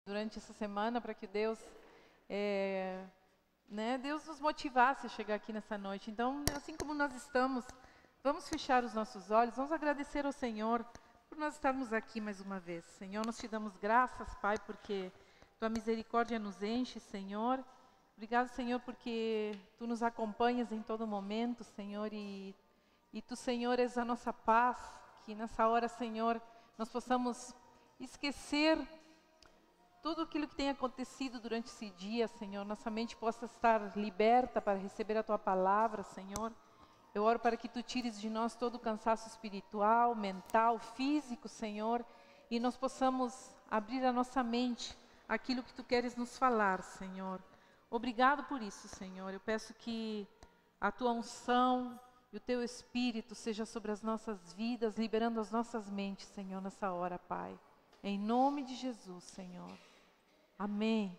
durante essa semana para que Deus, Deus nos motivasse a chegar aqui nessa noite. Então, assim como nós estamos, vamos fechar os nossos olhos, vamos agradecer ao Senhor por nós estarmos aqui mais uma vez. Senhor, nós te damos graças, Pai, porque Tua misericórdia nos enche, Senhor. Obrigado, Senhor, porque Tu nos acompanhas em todo momento, Senhor, e Tu, Senhor, és a nossa paz, que nessa hora, Senhor, nós possamos esquecer tudo aquilo que tem acontecido durante esse dia, Senhor. Nossa mente possa estar liberta para receber a Tua palavra, Senhor. Eu oro para que Tu tires de nós todo o cansaço espiritual, mental, físico, Senhor, e nós possamos abrir a nossa mente àquilo que Tu queres nos falar, Senhor. Obrigado por isso, Senhor. Eu peço que a Tua unção e o Teu Espírito seja sobre as nossas vidas, liberando as nossas mentes, Senhor, nessa hora, Pai. Em nome de Jesus, Senhor. Amém.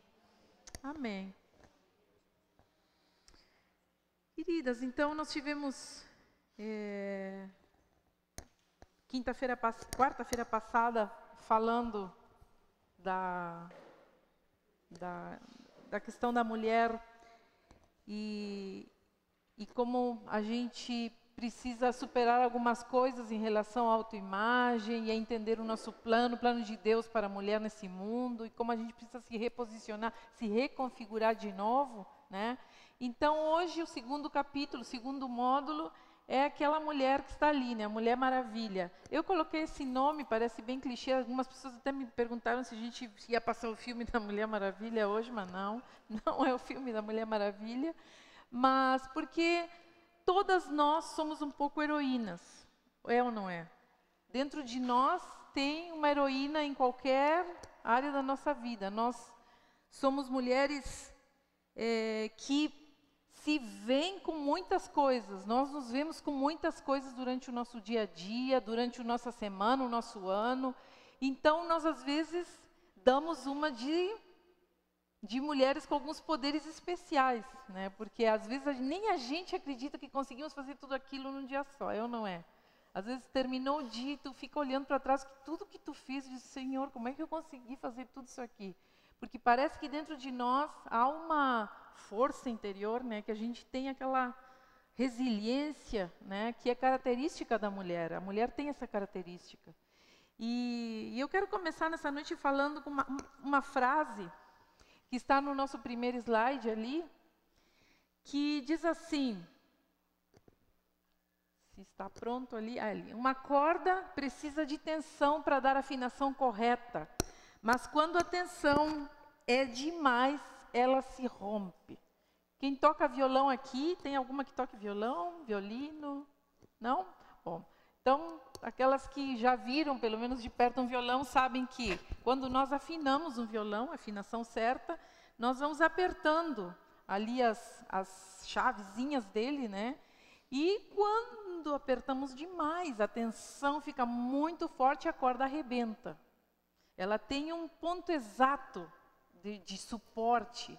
Amém. Queridas, então nós tivemos quarta-feira passada falando da questão da mulher e como a gente precisa superar algumas coisas em relação à autoimagem e a entender o nosso plano, o plano de Deus para a mulher nesse mundo, e como a gente precisa se reposicionar, se reconfigurar de novo, né? Então hoje o segundo capítulo, o segundo módulo, é aquela mulher que está ali, né? A Mulher Maravilha. Eu coloquei esse nome, parece bem clichê, algumas pessoas até me perguntaram se a gente ia passar o filme da Mulher Maravilha hoje, mas não é o filme da Mulher Maravilha, mas porque todas nós somos um pouco heroínas, é ou não é? Dentro de nós tem uma heroína em qualquer área da nossa vida. Nós somos mulheres que se veem com muitas coisas. Nós nos vemos com muitas coisas durante o nosso dia a dia, durante a nossa semana, o nosso ano. Então, nós às vezes damos uma de mulheres com alguns poderes especiais, né? Porque às vezes nem a gente acredita que conseguimos fazer tudo aquilo num dia só, é ou não é? Às vezes terminou o dia e tu fica olhando para trás, que tudo que tu fez, diz, Senhor, como é que eu consegui fazer tudo isso aqui? Porque parece que dentro de nós há uma força interior, né? Que a gente tem aquela resiliência, né? Que é característica da mulher. A mulher tem essa característica. E eu quero começar nessa noite falando com uma frase que está no nosso primeiro slide ali, que diz assim, se está pronto ali, ali, uma corda precisa de tensão para dar a afinação correta, mas quando a tensão é demais, ela se rompe. Quem toca violão aqui, tem alguma que toque violão, violino? Não? Bom, então, aquelas que já viram, pelo menos de perto, um violão, sabem que quando nós afinamos um violão, a afinação certa, nós vamos apertando ali as chavezinhas dele, né? E quando apertamos demais, a tensão fica muito forte e a corda arrebenta. Ela tem um ponto exato de suporte.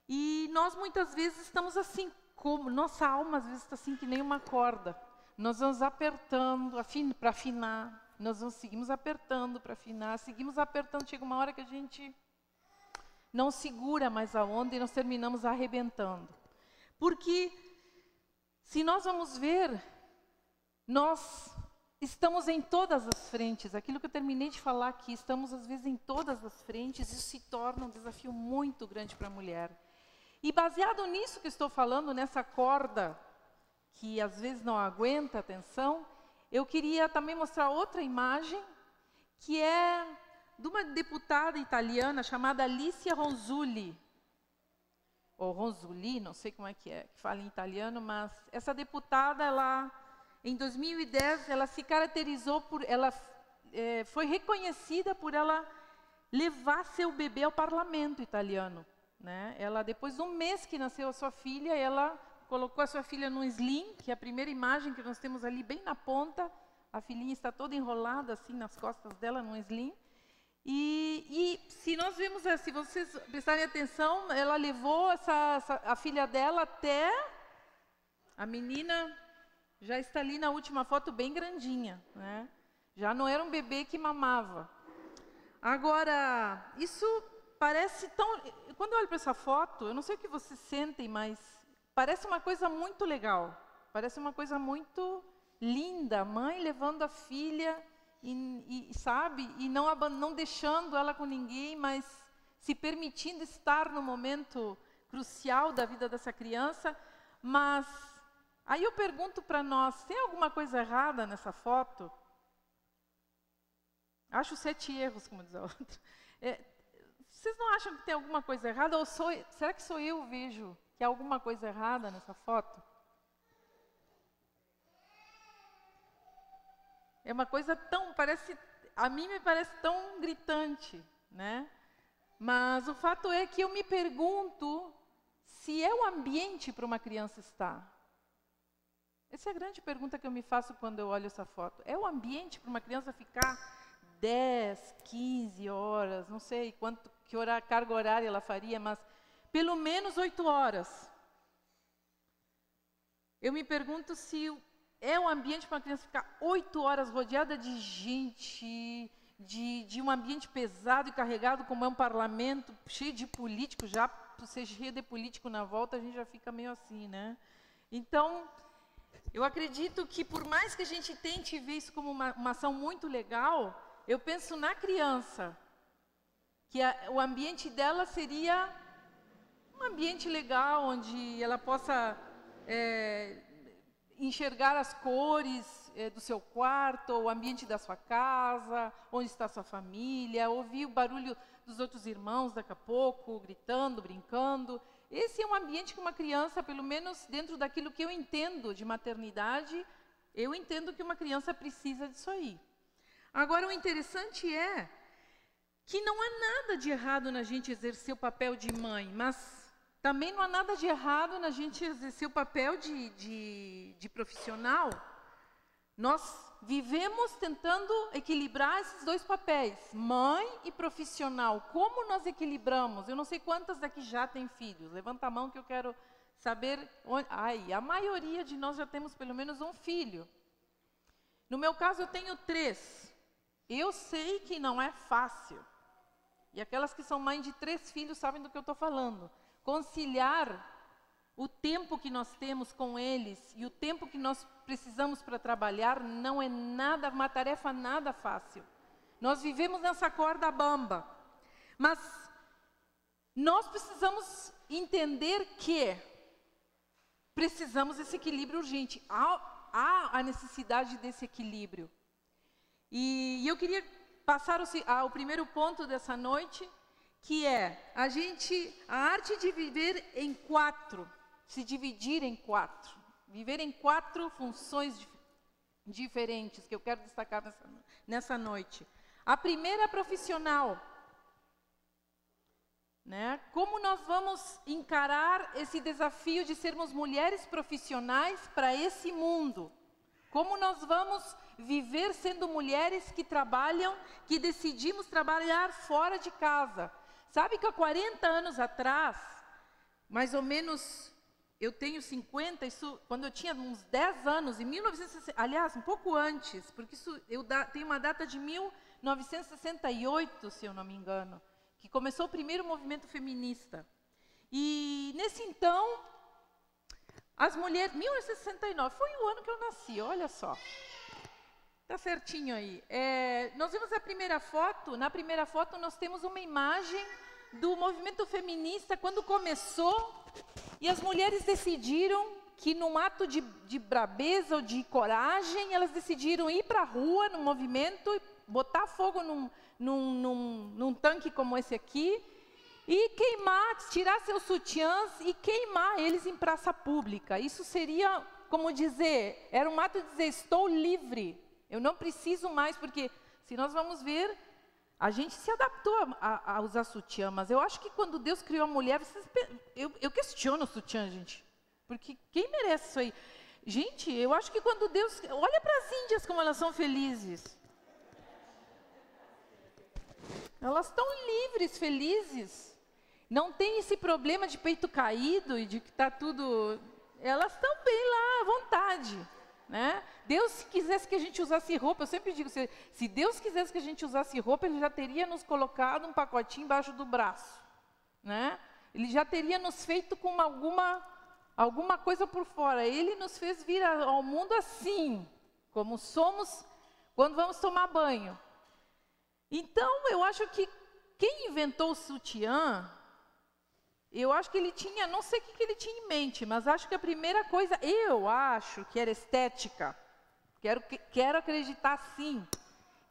E nós muitas vezes estamos assim, como nossa alma às vezes está assim que nem uma corda. Nós vamos apertando para afinar, seguimos apertando para afinar, seguimos apertando, chega uma hora que a gente não segura mais a onda e nós terminamos arrebentando. Porque se nós vamos ver, nós estamos em todas as frentes. Aquilo que eu terminei de falar aqui, estamos às vezes em todas as frentes, isso se torna um desafio muito grande para a mulher. E baseado nisso que estou falando, nessa corda que às vezes não aguenta a tensão, eu queria também mostrar outra imagem, que é de uma deputada italiana chamada Alicia Ronzulli, ou Ronzulli, não sei como é que fala em italiano, mas essa deputada, em 2010, ela se caracterizou foi reconhecida por ela levar seu bebê ao parlamento italiano, né? Ela, depois de um mês que nasceu a sua filha, ela colocou a sua filha num sling, que é a primeira imagem que nós temos ali bem na ponta. A filhinha está toda enrolada assim nas costas dela num sling. E se nós vemos, se vocês prestarem atenção, ela levou a filha dela até... A menina já está ali na última foto bem grandinha, né? Já não era um bebê que mamava. Agora, isso parece tão... Quando eu olho para essa foto, eu não sei o que vocês sentem, mas parece uma coisa muito legal. Parece uma coisa muito linda. A mãe levando a filha, sabe? E não deixando ela com ninguém, mas se permitindo estar no momento crucial da vida dessa criança. Mas aí eu pergunto para nós, tem alguma coisa errada nessa foto? Acho 7 erros, como diz a outra. Vocês não acham que tem alguma coisa errada? Ou será que sou eu vejo que há alguma coisa errada nessa foto? É uma coisa tão, a mim me parece tão gritante, né? Mas o fato é que eu me pergunto se é o ambiente para uma criança estar. Essa é a grande pergunta que eu me faço quando eu olho essa foto. É o ambiente para uma criança ficar 10, 15 horas, não sei carga horária ela faria, mas pelo menos 8 horas. Eu me pergunto se é um ambiente para uma criança ficar 8 horas rodeada de gente, de um ambiente pesado e carregado, como é um parlamento, cheio de políticos, já por ser cheio de político na volta, a gente já fica meio assim, né? Então, eu acredito que por mais que a gente tente ver isso como uma ação muito legal, eu penso na criança, que o ambiente dela seria um ambiente legal, onde ela possa enxergar as cores do seu quarto, o ambiente da sua casa, onde está a sua família, ouvir o barulho dos outros irmãos daqui a pouco, gritando, brincando. Esse é um ambiente que uma criança, pelo menos dentro daquilo que eu entendo de maternidade, eu entendo que uma criança precisa disso aí. Agora, o interessante é que não há nada de errado na gente exercer o papel de mãe, mas também não há nada de errado na gente exercer o papel de profissional. Nós vivemos tentando equilibrar esses dois papéis, mãe e profissional. Como nós equilibramos? Eu não sei quantas daqui já têm filhos. Levanta a mão que eu quero saber. A maioria de nós já temos pelo menos um filho. No meu caso, eu tenho 3. Eu sei que não é fácil. E aquelas que são mães de 3 filhos sabem do que eu estou falando. Conciliar o tempo que nós temos com eles e o tempo que nós precisamos para trabalhar não é uma tarefa nada fácil. Nós vivemos nessa corda bamba. Mas nós precisamos entender que precisamos desse equilíbrio urgente. Há a necessidade desse equilíbrio. E eu queria passar ao primeiro ponto dessa noite, que é a arte de viver em 4, se dividir em 4, viver em 4 funções diferentes, que eu quero destacar nessa noite. A primeira é profissional, né? Como nós vamos encarar esse desafio de sermos mulheres profissionais para esse mundo? Como nós vamos viver sendo mulheres que trabalham, que decidimos trabalhar fora de casa? Sabe que há 40 anos atrás, mais ou menos, eu tenho 50, quando eu tinha uns 10 anos, em 1960, aliás, um pouco antes, porque tem uma data de 1968, se eu não me engano, que começou o primeiro movimento feminista. E nesse então, as mulheres, 1969, foi o ano que eu nasci, olha só. Tá certinho aí. Nós vimos a primeira foto. Na primeira foto nós temos uma imagem do movimento feminista quando começou e as mulheres decidiram que num ato de brabeza ou de coragem, elas decidiram ir para a rua no movimento e botar fogo num tanque como esse aqui e queimar, tirar seus sutiãs e queimar eles em praça pública. Isso seria, como dizer, era um ato de dizer, estou livre. Eu não preciso mais, porque se nós vamos ver, a gente se adaptou a usar sutiã, mas eu acho que quando Deus criou a mulher, eu questiono o sutiã, gente, porque quem merece isso aí? Gente, eu acho que quando Deus... Olha para as índias como elas são felizes. Elas estão livres, felizes. Não tem esse problema de peito caído e de que está tudo... Elas estão bem lá, à vontade. né? Deus, se quisesse que a gente usasse roupa, eu sempre digo, se Deus quisesse que a gente usasse roupa, Ele já teria nos colocado um pacotinho embaixo do braço, né? Ele já teria nos feito com alguma coisa por fora. Ele nos fez vir ao mundo assim, como somos quando vamos tomar banho. Então, eu acho que quem inventou o sutiã, eu acho que ele tinha, não sei o que ele tinha em mente, mas acho que a primeira coisa, eu acho que era estética. Quero acreditar sim,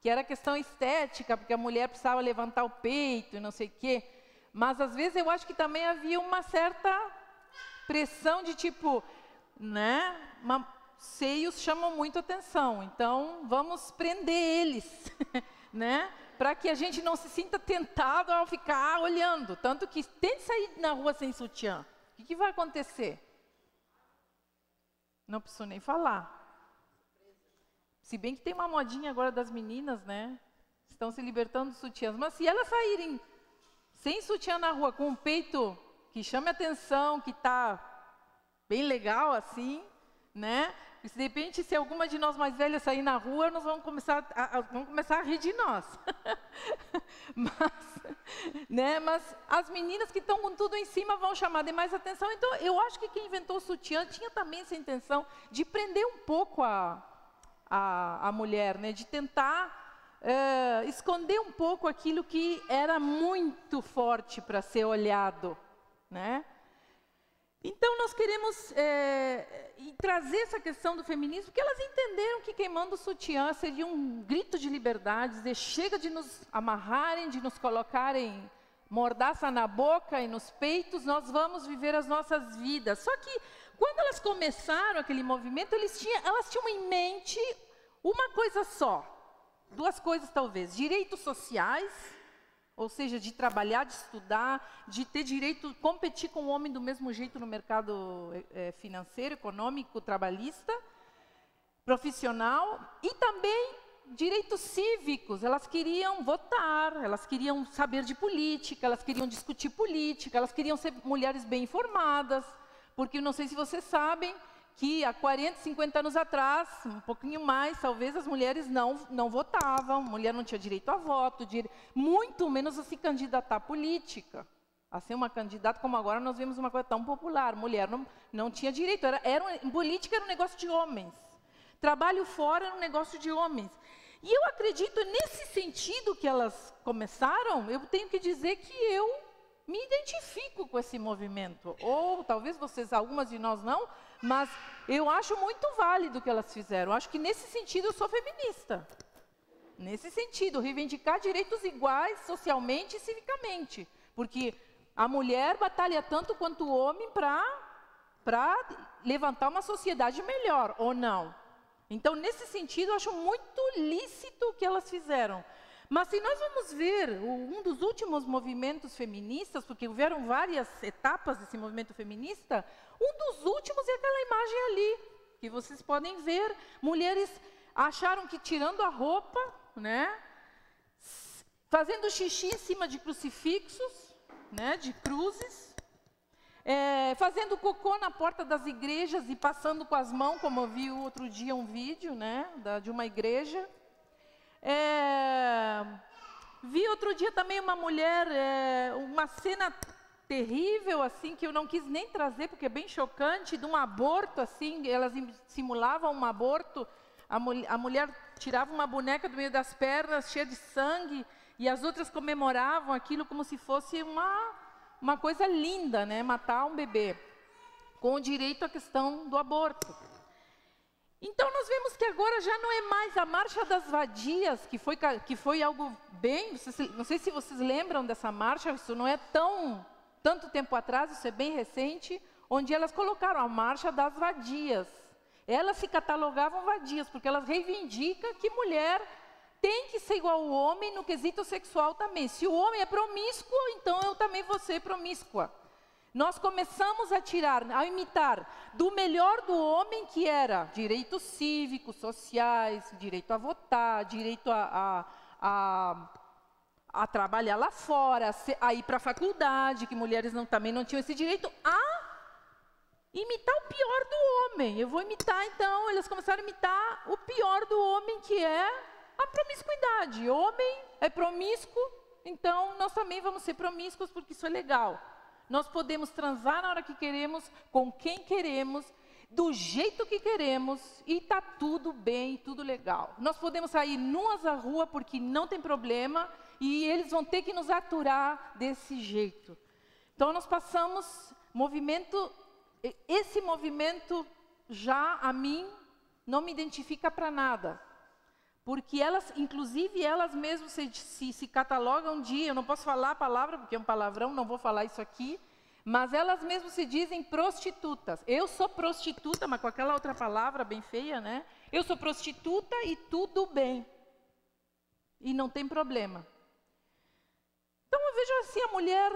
que era questão estética, porque a mulher precisava levantar o peito e não sei o quê. Mas às vezes eu acho que também havia uma certa pressão de tipo, né? Seios chamam muito atenção, então vamos prender eles, né? Para que a gente não se sinta tentado ao ficar olhando. Tanto que tente sair na rua sem sutiã. O que vai acontecer? Não preciso nem falar. Se bem que tem uma modinha agora das meninas, né? Estão se libertando dos sutiãs. Mas se elas saírem sem sutiã na rua, com um peito que chame atenção, que está bem legal assim, né? E se de repente, se alguma de nós mais velhas sair na rua, nós vamos começar a rir de nós. Mas as meninas que estão com tudo em cima vão chamar demais atenção. Então, eu acho que quem inventou o sutiã tinha também essa intenção de prender um pouco a mulher, né? De tentar esconder um pouco aquilo que era muito forte para ser olhado, né? Então, nós queremos trazer essa questão do feminismo, porque elas entenderam que queimando o sutiã seria um grito de liberdade, dizer, chega de nos amarrarem, de nos colocarem mordaça na boca e nos peitos, nós vamos viver as nossas vidas. Só que, quando elas começaram aquele movimento, elas tinham em mente uma coisa só, duas coisas talvez, direitos sociais, ou seja, de trabalhar, de estudar, de ter direito, competir com o homem do mesmo jeito no mercado financeiro, econômico, trabalhista, profissional, e também direitos cívicos. Elas queriam votar, elas queriam saber de política, elas queriam discutir política, elas queriam ser mulheres bem informadas, porque não sei se vocês sabem, que há 40, 50 anos atrás, um pouquinho mais, talvez as mulheres não votavam, a mulher não tinha direito a voto, muito menos a se candidatar à política. A ser uma candidata, como agora nós vemos uma coisa tão popular, mulher não tinha direito, política era um negócio de homens, trabalho fora era um negócio de homens. E eu acredito, nesse sentido que elas começaram, eu tenho que dizer que eu me identifico com esse movimento, ou talvez vocês, algumas de nós não, mas eu acho muito válido o que elas fizeram. Eu acho que nesse sentido eu sou feminista. Nesse sentido, reivindicar direitos iguais socialmente e civicamente. Porque a mulher batalha tanto quanto o homem para levantar uma sociedade melhor, ou não. Então, nesse sentido, eu acho muito lícito o que elas fizeram. Mas se nós vamos ver um dos últimos movimentos feministas, porque houveram várias etapas desse movimento feminista, um dos últimos é aquela imagem ali, que vocês podem ver. Mulheres acharam que tirando a roupa, né, fazendo xixi em cima de crucifixos, né, de cruzes, fazendo cocô na porta das igrejas e passando com as mãos, como eu vi outro dia um vídeo, né, de uma igreja. Vi outro dia também uma mulher, uma cena terrível, assim, que eu não quis nem trazer, porque é bem chocante, de um aborto, assim, elas simulavam um aborto, a mulher tirava uma boneca do meio das pernas, cheia de sangue, e as outras comemoravam aquilo como se fosse uma coisa linda, né, matar um bebê, com o direito à questão do aborto. Então, nós vemos que agora já não é mais a Marcha das Vadias, que foi algo bem... Não sei se vocês lembram dessa marcha, isso não é tanto tempo atrás, isso é bem recente, onde elas colocaram a Marcha das Vadias. Elas se catalogavam vadias, porque elas reivindicam que mulher tem que ser igual ao homem no quesito sexual também. Se o homem é promíscuo, então eu também vou ser promíscua. Nós começamos a imitar do melhor do homem, que era direitos cívicos, sociais, direito a votar, direito a trabalhar lá fora, a ir para a faculdade, que mulheres também não tinham esse direito, a imitar o pior do homem. Eu vou imitar, então, elas começaram a imitar o pior do homem, que é a promiscuidade. Homem é promíscuo, então nós também vamos ser promíscuos, porque isso é legal. Nós podemos transar na hora que queremos, com quem queremos, do jeito que queremos, e está tudo bem, tudo legal. Nós podemos sair nuas à rua, porque não tem problema, e eles vão ter que nos aturar desse jeito. Então nós passamos esse movimento já a mim não me identifica para nada. Porque elas, inclusive elas mesmas se catalogam um dia, eu não posso falar a palavra, porque é um palavrão, não vou falar isso aqui, mas elas mesmas se dizem prostitutas. Eu sou prostituta, mas com aquela outra palavra bem feia, né? Eu sou prostituta e tudo bem. E não tem problema. Então eu vejo assim a mulher,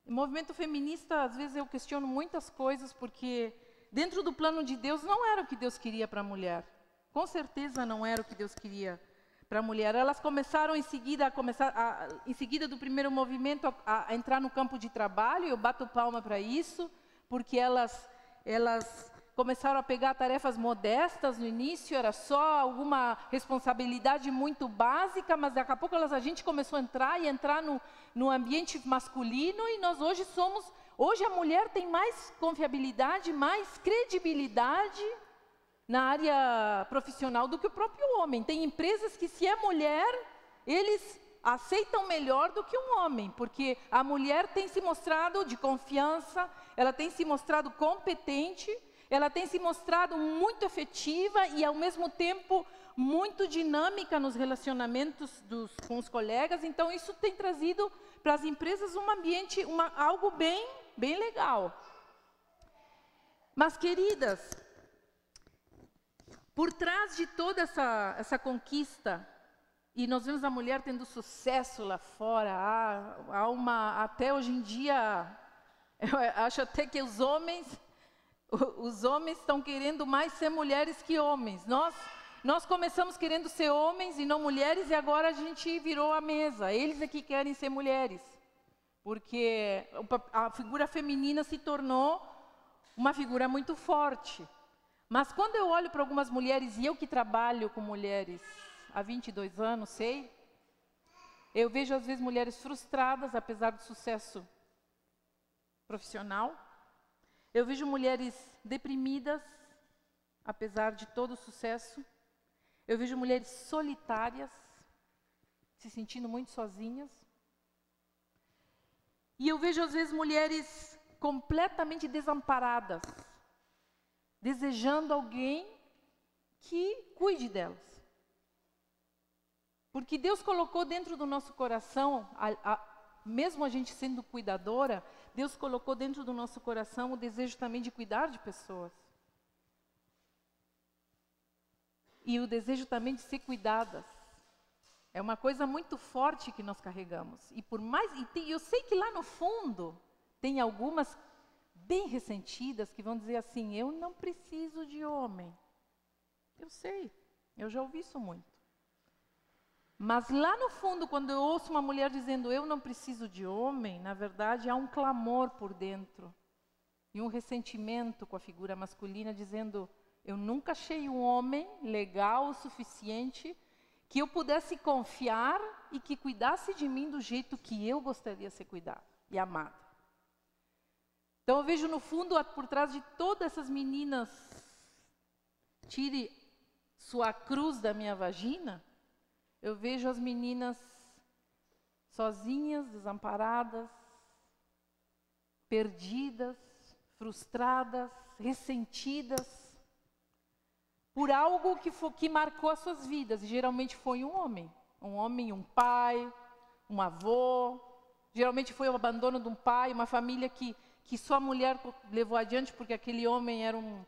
o movimento feminista, às vezes eu questiono muitas coisas, porque dentro do plano de Deus não era o que Deus queria para a mulher. Com certeza não era o que Deus queria para a mulher. Elas começaram em seguida do primeiro movimento a entrar no campo de trabalho, e eu bato palma para isso, porque elas começaram a pegar tarefas modestas no início, era só alguma responsabilidade muito básica, mas daqui a pouco a gente começou a entrar no ambiente masculino, e nós hoje a mulher tem mais confiabilidade, mais credibilidade na área profissional do que o próprio homem. Tem empresas que, se é mulher, eles aceitam melhor do que um homem, porque a mulher tem se mostrado de confiança, ela tem se mostrado competente, ela tem se mostrado muito efetiva e, ao mesmo tempo, muito dinâmica nos relacionamentos com os colegas. Então, isso tem trazido para as empresas um ambiente, algo bem legal. Mas, queridas, por trás de toda essa conquista, e nós vemos a mulher tendo sucesso lá fora, até hoje em dia, eu acho até que os homens estão querendo mais ser mulheres que homens. Nós começamos querendo ser homens e não mulheres, e agora a gente virou a mesa. Eles é que querem ser mulheres, porque a figura feminina se tornou uma figura muito forte. Mas quando eu olho para algumas mulheres, e eu que trabalho com mulheres há 22 anos, eu vejo às vezes mulheres frustradas, apesar do sucesso profissional. Eu vejo mulheres deprimidas, apesar de todo o sucesso. Eu vejo mulheres solitárias, se sentindo muito sozinhas. E eu vejo às vezes mulheres completamente desamparadas, desejando alguém que cuide delas. Porque Deus colocou dentro do nosso coração, mesmo a gente sendo cuidadora, Deus colocou dentro do nosso coração o desejo também de cuidar de pessoas. E o desejo também de ser cuidadas. É uma coisa muito forte que nós carregamos. E eu sei que lá no fundo tem algumas bem ressentidas que vão dizer assim: eu não preciso de homem. Eu sei, eu já ouvi isso muito. Mas lá no fundo, quando eu ouço uma mulher dizendo eu não preciso de homem, na verdade há um clamor por dentro. E um ressentimento com a figura masculina, dizendo: eu nunca achei um homem legal o suficiente que eu pudesse confiar e que cuidasse de mim do jeito que eu gostaria de ser cuidada e amada. Então eu vejo no fundo, por trás de todas essas meninas, tire sua cruz da minha vagina, eu vejo as meninas sozinhas, desamparadas, perdidas, frustradas, ressentidas, por algo que marcou as suas vidas. E geralmente foi um homem, um pai, um avô. Geralmente foi o abandono de um pai, uma família que só a mulher levou adiante porque aquele homem era um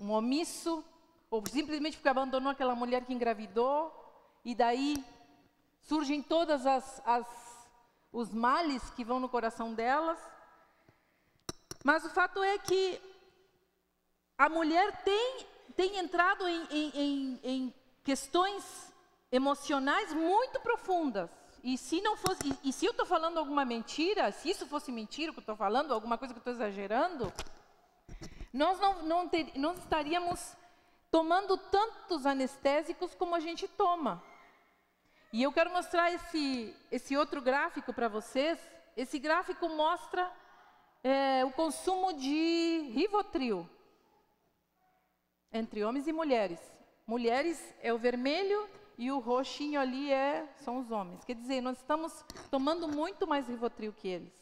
omisso, ou simplesmente porque abandonou aquela mulher que engravidou. E daí surgem todas os males que vão no coração delas. Mas o fato é que a mulher tem entrado em questões emocionais muito profundas. E se eu estou falando alguma mentira, se isso fosse mentira o que eu estou falando, alguma coisa que eu estou exagerando, nós não estaríamos tomando tantos anestésicos como a gente toma. E eu quero mostrar esse outro gráfico para vocês. Esse gráfico mostra o consumo de Rivotril entre homens e mulheres. Mulheres é o vermelho e o roxinho ali são os homens. Quer dizer, nós estamos tomando muito mais Rivotril que eles.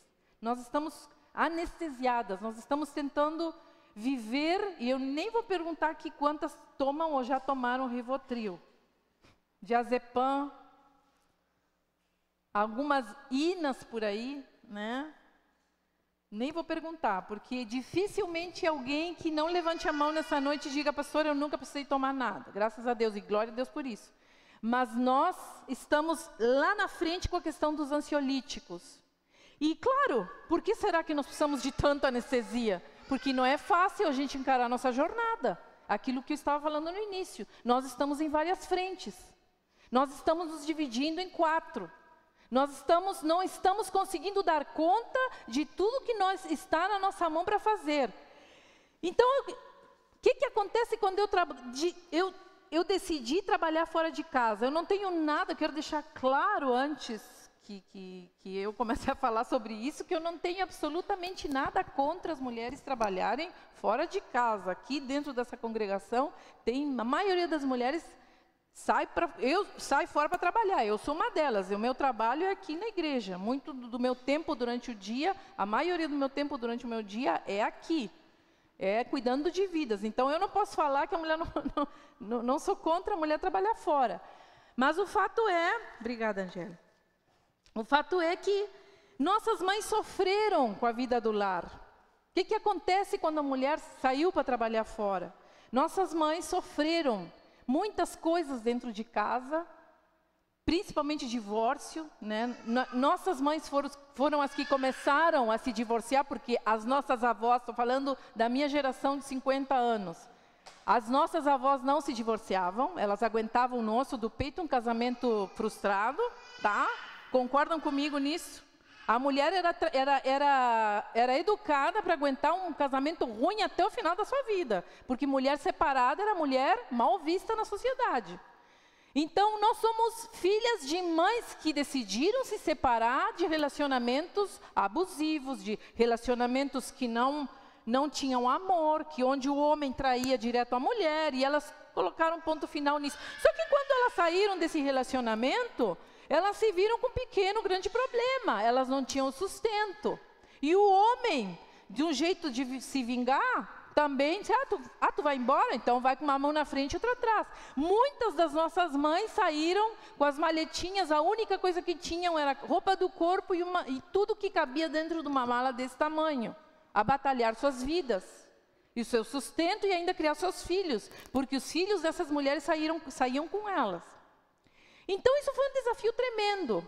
Nós estamos anestesiadas, nós estamos tentando viver, e eu nem vou perguntar aqui quantas tomam ou já tomaram Rivotril. Diazepam, algumas inas por aí, né? Nem vou perguntar, porque dificilmente alguém que não levante a mão nessa noite e diga, pastor, eu nunca precisei tomar nada. Graças a Deus e glória a Deus por isso. Mas nós estamos lá na frente com a questão dos ansiolíticos. E claro, por que será que nós precisamos de tanta anestesia? Porque não é fácil a gente encarar a nossa jornada. Aquilo que eu estava falando no início. Nós estamos em várias frentes. Nós estamos nos dividindo em 4. Nós não estamos conseguindo dar conta de tudo que está na nossa mão para fazer. Então, o que acontece quando eu decidi trabalhar fora de casa? Eu não tenho nada, quero deixar claro antes que eu comece a falar sobre isso, que eu não tenho absolutamente nada contra as mulheres trabalharem fora de casa. Aqui dentro dessa congregação, a maioria das mulheres sai fora para trabalhar. Eu sou uma delas. O meu trabalho é aqui na igreja. Muito do meu tempo durante o dia, a maioria do meu tempo durante o meu dia é aqui. É cuidando de vidas. Então, eu não posso falar que a mulher não sou contra a mulher trabalhar fora. Mas o fato é... Obrigada, Angélica. O fato é que nossas mães sofreram com a vida do lar. O que acontece quando a mulher saiu para trabalhar fora? Nossas mães sofreram muitas coisas dentro de casa, principalmente divórcio, né? Nossas mães foram as que começaram a se divorciar, porque as nossas avós, estou falando da minha geração de 50 anos, as nossas avós não se divorciavam, elas aguentavam no osso do peito um casamento frustrado, tá? Concordam comigo nisso? A mulher era educada para aguentar um casamento ruim até o final da sua vida, porque mulher separada era mulher mal vista na sociedade. Então, nós somos filhas de mães que decidiram se separar de relacionamentos abusivos, de relacionamentos que não tinham amor, onde o homem traía direto a mulher, e elas colocaram ponto final nisso. Só que quando elas saíram desse relacionamento, elas se viram com um grande problema. Elas não tinham sustento. E o homem, de um jeito de se vingar, também disse, tu vai embora? Então vai com uma mão na frente e outra atrás. Muitas das nossas mães saíram com as maletinhas, a única coisa que tinham era roupa do corpo e tudo que cabia dentro de uma mala desse tamanho, a batalhar suas vidas. E o seu sustento e ainda criar seus filhos, porque os filhos dessas mulheres saíam com elas. Então, isso foi um desafio tremendo.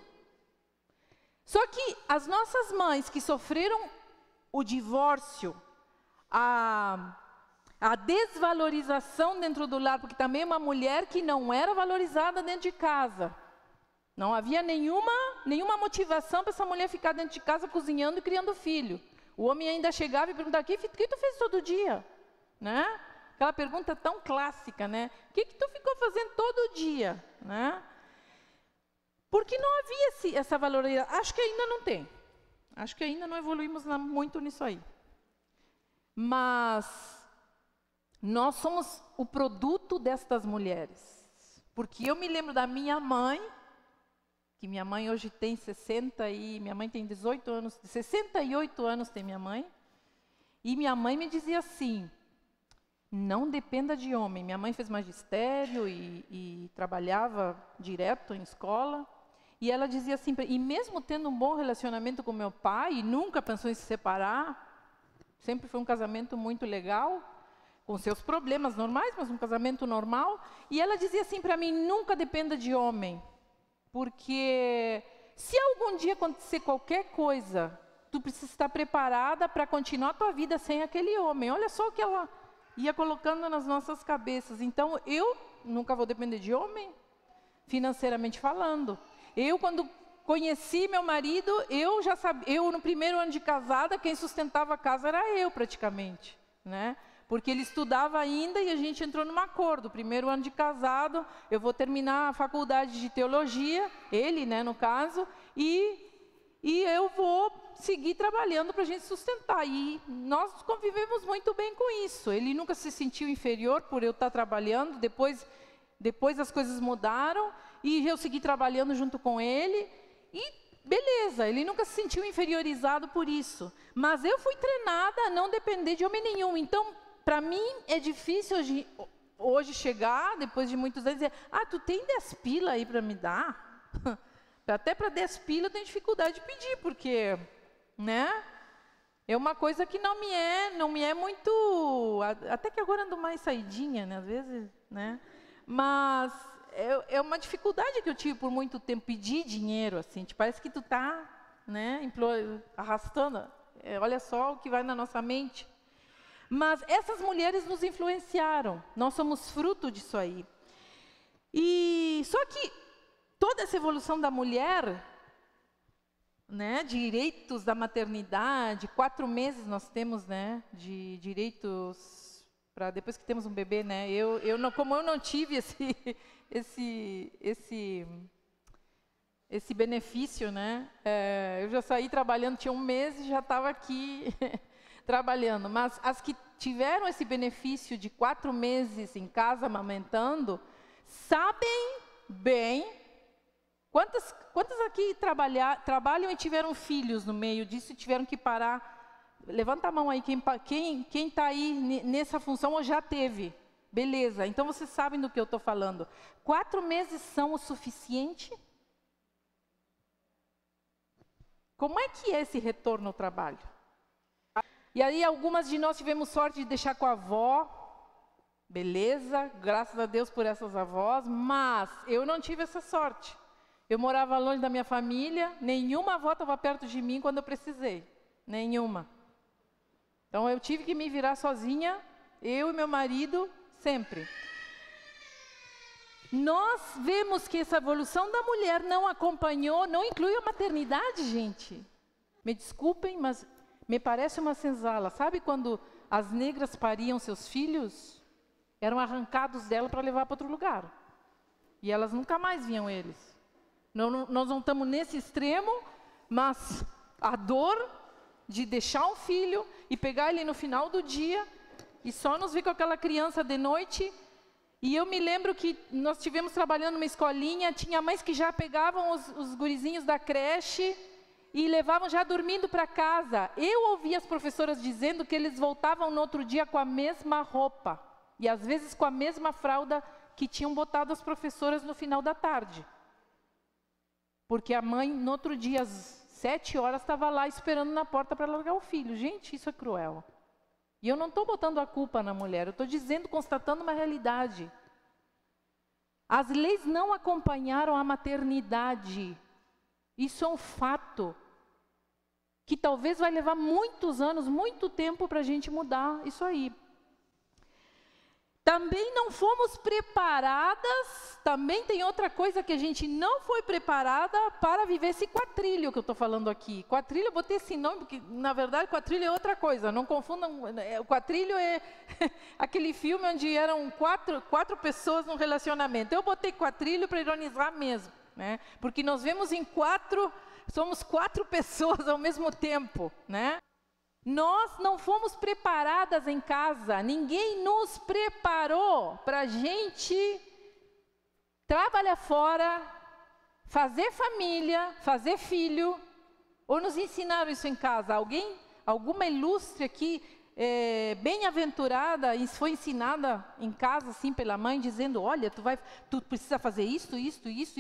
Só que as nossas mães que sofreram o divórcio, a desvalorização dentro do lar, porque também é uma mulher que não era valorizada dentro de casa. Não havia nenhuma motivação para essa mulher ficar dentro de casa cozinhando e criando filho. O homem ainda chegava e perguntava, o que tu fez todo dia? Né? Aquela pergunta tão clássica, né? O que tu ficou fazendo todo dia? Né? Porque não havia essa valorização. Acho que ainda não tem. Acho que ainda não evoluímos muito nisso aí. Mas nós somos o produto destas mulheres. Porque eu me lembro da minha mãe, que minha mãe hoje tem minha mãe tem 18 anos, 68 anos tem minha mãe. E minha mãe me dizia assim, não dependa de homem. Minha mãe fez magistério e trabalhava direto em escola. E ela dizia assim, e mesmo tendo um bom relacionamento com meu pai, e nunca pensou em se separar, sempre foi um casamento muito legal, com seus problemas normais, mas um casamento normal. E ela dizia assim para mim, nunca dependa de homem, porque se algum dia acontecer qualquer coisa, tu precisa estar preparada para continuar a tua vida sem aquele homem. Olha só o que ela ia colocando nas nossas cabeças. Então, eu nunca vou depender de homem, financeiramente falando. Eu, quando conheci meu marido, eu no primeiro ano de casada, quem sustentava a casa era eu praticamente, né? Porque ele estudava ainda e a gente entrou num acordo. Primeiro ano de casado, eu vou terminar a faculdade de teologia, ele, né, no caso, e eu vou seguir trabalhando para a gente sustentar. E nós convivemos muito bem com isso. Ele nunca se sentiu inferior por eu estar trabalhando. Depois as coisas mudaram e eu segui trabalhando junto com ele. E beleza, ele nunca se sentiu inferiorizado por isso. Mas eu fui treinada a não depender de homem nenhum. Então, para mim, é difícil hoje chegar, depois de muitos anos, e dizer, tu tem 10 pila aí para me dar? Até para 10 pila eu tenho dificuldade de pedir, porque, né, é uma coisa que não me é muito, até que agora ando mais saidinha, né, às vezes, né, mas é uma dificuldade que eu tive por muito tempo, pedir dinheiro, assim, parece que tu tá, né, arrastando, olha só o que vai na nossa mente. Mas essas mulheres nos influenciaram, nós somos fruto disso aí. E só que toda essa evolução da mulher, né, direitos da maternidade, 4 meses nós temos, né, de direitos para depois que temos um bebê, né? Como eu não tive esse benefício, né? Eu já saí trabalhando, tinha 1 mês e já estava aqui trabalhando. Mas as que tiveram esse benefício de 4 meses em casa amamentando, sabem bem. Quantas aqui trabalham e tiveram filhos no meio disso e tiveram que parar? Levanta a mão aí, quem está aí nessa função ou já teve. Beleza, então vocês sabem do que eu estou falando. 4 meses são o suficiente? Como é que é esse retorno ao trabalho? E aí algumas de nós tivemos sorte de deixar com a avó. Beleza, graças a Deus por essas avós, mas eu não tive essa sorte. Eu morava longe da minha família, nenhuma avó estava perto de mim quando eu precisei. Nenhuma. Então eu tive que me virar sozinha, eu e meu marido, sempre. Nós vemos que essa evolução da mulher não acompanhou, não inclui a maternidade, gente. Me desculpem, mas me parece uma senzala. Sabe quando as negras pariam seus filhos? Eram arrancados dela para levar para outro lugar. E elas nunca mais viam eles. Nós não estamos nesse extremo, mas a dor de deixar um filho e pegar ele no final do dia e só nos ver com aquela criança de noite. E eu me lembro que nós estivemos trabalhando numa escolinha, tinha mães que já pegavam os gurizinhos da creche e levavam já dormindo para casa. Eu ouvi as professoras dizendo que eles voltavam no outro dia com a mesma roupa. E às vezes com a mesma fralda que tinham botado as professoras no final da tarde. Porque a mãe, no outro dia, às 7 horas, estava lá esperando na porta para largar o filho. Gente, isso é cruel. E eu não estou botando a culpa na mulher, eu estou dizendo, constatando uma realidade. As leis não acompanharam a maternidade. Isso é um fato. Que talvez vai levar muitos anos, muito tempo para a gente mudar isso aí. Também não fomos preparadas, também tem outra coisa que a gente não foi preparada para viver esse quatrilho que eu estou falando aqui. Quatrilho, eu botei esse nome, porque na verdade quatrilho é outra coisa, não confundam, o quatrilho é aquele filme onde eram quatro pessoas num relacionamento. Eu botei quatrilho para ironizar mesmo, né? Porque nós vemos somos 4 pessoas ao mesmo tempo, né? Nós não fomos preparadas em casa, ninguém nos preparou para a gente trabalhar fora, fazer família, fazer filho, ou nos ensinaram isso em casa? Alguma ilustre aqui, bem-aventurada, foi ensinada em casa, assim, pela mãe, dizendo, olha, tu precisa fazer isso,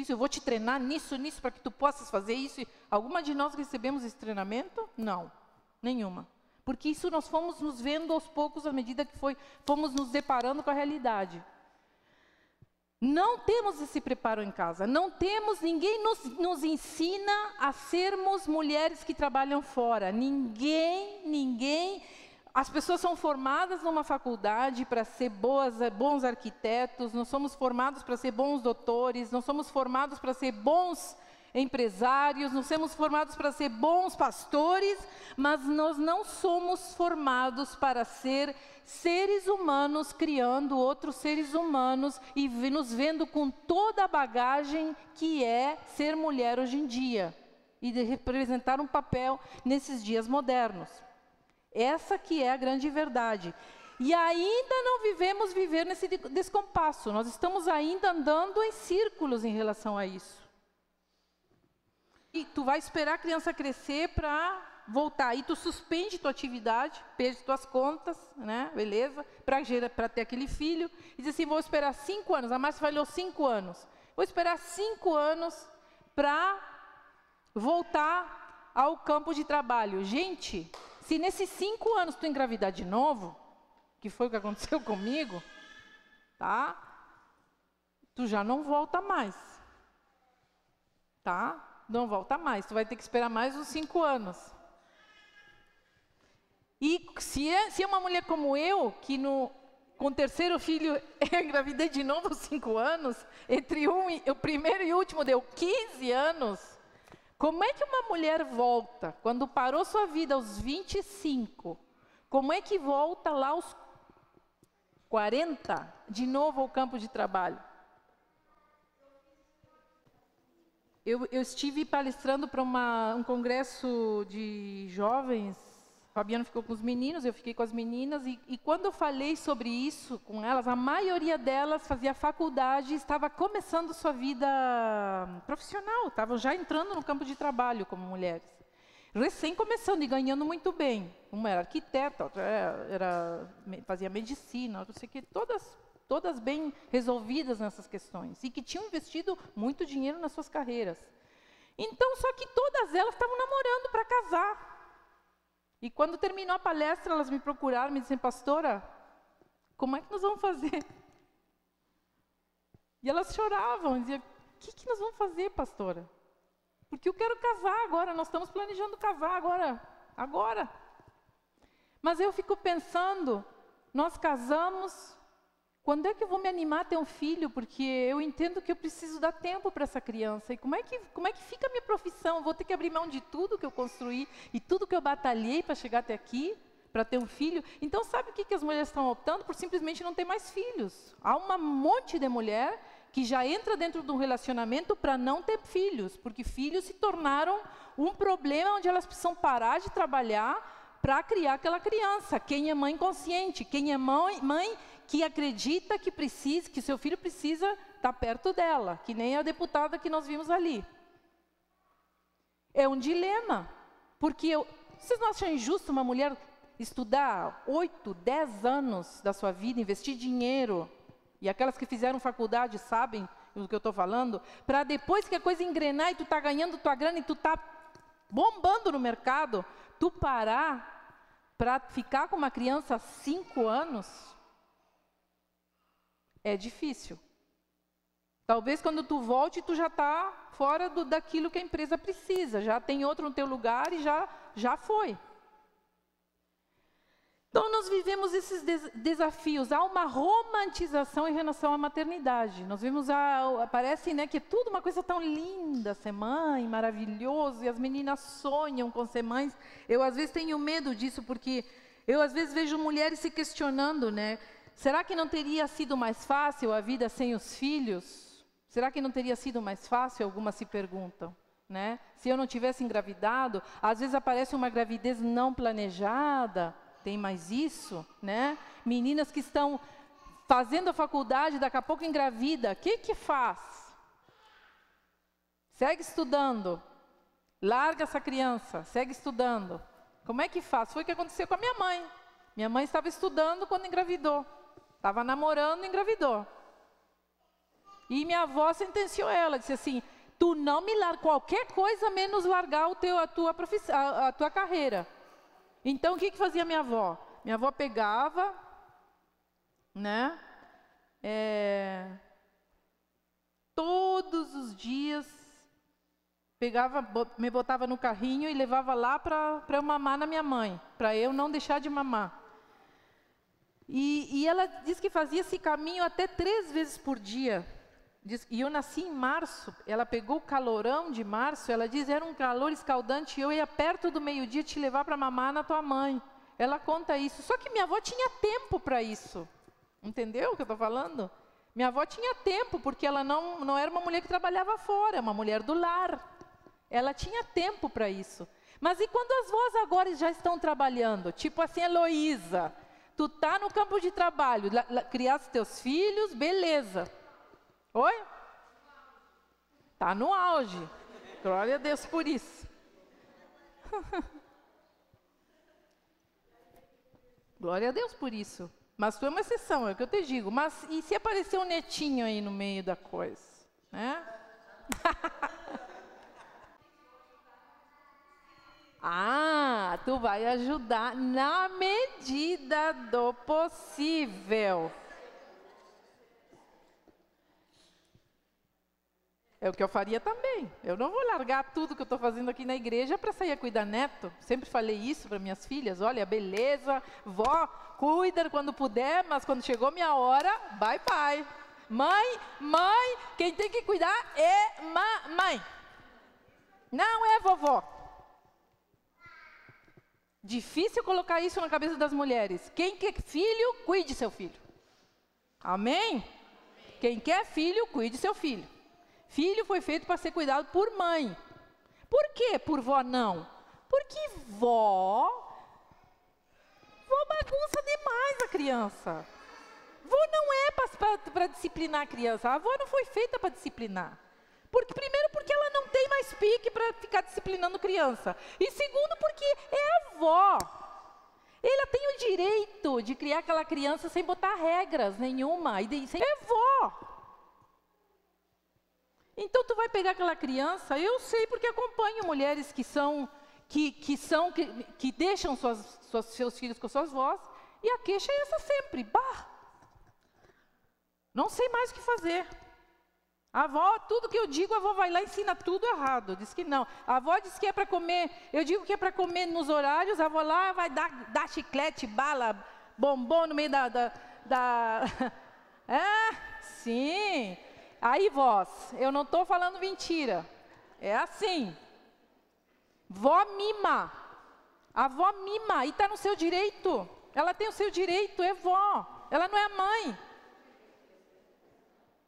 eu vou te treinar nisso, para que tu possas fazer isso. Alguma de nós recebemos esse treinamento? Não. Nenhuma. Porque isso nós fomos nos vendo aos poucos, à medida que fomos nos deparando com a realidade. Não temos esse preparo em casa. Não temos, ninguém nos ensina a sermos mulheres que trabalham fora. Ninguém. As pessoas são formadas numa faculdade para ser bons arquitetos, nós somos formados para ser bons doutores, nós somos formados para ser bons empresários, nós somos formados para ser bons pastores, mas nós não somos formados para ser seres humanos criando outros seres humanos e nos vendo com toda a bagagem que é ser mulher hoje em dia e de representar um papel nesses dias modernos. Essa que é a grande verdade. E ainda não vivemos viver nesse descompasso, nós estamos ainda andando em círculos em relação a isso. E tu vai esperar a criança crescer para voltar. E tu suspende tua atividade, perde tuas contas, né? Beleza? Para ter aquele filho. E diz assim, vou esperar 5 anos. A Márcia falou 5 anos. Vou esperar 5 anos para voltar ao campo de trabalho. Gente, se nesses 5 anos tu engravidar de novo, que foi o que aconteceu comigo, tá? Tu já não volta mais. Tá? Não volta mais, tu vai ter que esperar mais uns 5 anos. E se é uma mulher como eu, que com o terceiro filho eu engravidei de novo 5 anos, entre o primeiro e o último deu 15 anos, como é que uma mulher volta, quando parou sua vida aos 25, como é que volta lá aos 40, de novo ao campo de trabalho? Eu estive palestrando para um congresso de jovens, o Fabiano ficou com os meninos, eu fiquei com as meninas, e quando eu falei sobre isso com elas, a maioria delas fazia faculdade, estava começando sua vida profissional, estavam já entrando no campo de trabalho como mulheres. Recém começando e ganhando muito bem. Uma era arquiteta, outra fazia medicina, não sei o que, todas bem resolvidas nessas questões, e que tinham investido muito dinheiro nas suas carreiras. Então, só que todas elas estavam namorando para casar. E quando terminou a palestra, elas me procuraram, me disseram, pastora, como é que nós vamos fazer? E elas choravam, diziam, o que nós vamos fazer, pastora? Porque eu quero casar agora, nós estamos planejando casar agora. Mas eu fico pensando, nós casamos, quando é que eu vou me animar a ter um filho? Porque eu entendo que eu preciso dar tempo para essa criança. E como é que fica a minha profissão? Eu vou ter que abrir mão de tudo que eu construí e tudo que eu batalhei para chegar até aqui, para ter um filho. Então, sabe o que as mulheres estão optando? Por simplesmente não ter mais filhos. Há um monte de mulher que já entra dentro de um relacionamento para não ter filhos, porque filhos se tornaram um problema onde elas precisam parar de trabalhar para criar aquela criança. Quem é mãe consciente? Quem é mãe que acredita que seu filho precisa estar perto dela, que nem a deputada que nós vimos ali. É um dilema, porque vocês não acham injusto uma mulher estudar 8, 10 anos da sua vida, investir dinheiro, e aquelas que fizeram faculdade sabem do que eu estou falando, para depois que a coisa engrenar e tu está ganhando tua grana e tu está bombando no mercado, tu parar para ficar com uma criança 5 anos? É difícil. Talvez quando tu volte, tu já está fora daquilo que a empresa precisa. Já tem outro no teu lugar e já foi. Então, nós vivemos esses desafios. Há uma romantização em relação à maternidade. Nós vemos, parece, né, que é tudo uma coisa tão linda, ser mãe, maravilhoso, e as meninas sonham com ser mães. Eu, às vezes, tenho medo disso, porque eu, às vezes, vejo mulheres se questionando, né? Será que não teria sido mais fácil a vida sem os filhos? Será que não teria sido mais fácil? Algumas se perguntam, né? Se eu não tivesse engravidado, às vezes aparece uma gravidez não planejada, tem mais isso, né? Meninas que estão fazendo a faculdade, daqui a pouco engravida, o que faz? Segue estudando, larga essa criança, segue estudando. Como é que faz? Foi o que aconteceu com a minha mãe. Minha mãe estava estudando quando engravidou. Estava namorando e engravidou. E minha avó sentenciou ela, disse assim, tu não me larga qualquer coisa menos largar a tua carreira. Então, o que fazia minha avó? Minha avó pegava, né? Todos os dias, me botava no carrinho e levava lá para eu mamar na minha mãe, para eu não deixar de mamar. E ela disse que fazia esse caminho até 3 vezes por dia. E eu nasci em março, ela pegou o calorão de março, ela diz, era um calor escaldante, e eu ia perto do meio-dia te levar para mamar na tua mãe. Ela conta isso, só que minha avó tinha tempo para isso. Entendeu o que eu estou falando? Minha avó tinha tempo, porque ela não era uma mulher que trabalhava fora, é uma mulher do lar. Ela tinha tempo para isso. Mas e quando as vós agora já estão trabalhando? Tipo assim, Heloísa, tu tá no campo de trabalho, criaste teus filhos, beleza. Oi? Tá no auge. Glória a Deus por isso. Glória a Deus por isso. Mas tu é uma exceção, é o que eu te digo. Mas e se aparecer um netinho aí no meio da coisa? Né? Ah, tu vai ajudar na medida do possível. É o que eu faria também. Eu não vou largar tudo que eu estou fazendo aqui na igreja para sair a cuidar neto. Sempre falei isso para minhas filhas. Olha, beleza, vó, cuida quando puder, mas quando chegou minha hora, bye, bye. Mãe, quem tem que cuidar é mãe. Não é vovó. Difícil colocar isso na cabeça das mulheres. Quem quer filho, cuide seu filho. Amém? Quem quer filho, cuide seu filho. Filho foi feito para ser cuidado por mãe. Por quê por vó não? Porque vó bagunça demais a criança. Vó não é para disciplinar a criança. A avó não foi feita para disciplinar. Primeiro porque ela não tem mais pique para ficar disciplinando criança. E segundo porque é a avó. Ela tem o direito de criar aquela criança sem botar regras nenhuma. É vó. Então, tu vai pegar aquela criança, eu sei porque acompanho mulheres que deixam seus filhos com suas vós, e a queixa é essa sempre. Bah! Não sei mais o que fazer. A avó, tudo que eu digo, a avó vai lá e ensina tudo errado. Diz que não. A avó diz que é para comer, eu digo que é para comer nos horários, a avó lá vai dar chiclete, bala, bombom no meio da... Sim. Aí, vós, eu não estou falando mentira. É assim. Vó mima. A vó mima e está no seu direito. Ela tem o seu direito, é vó. Ela não é mãe.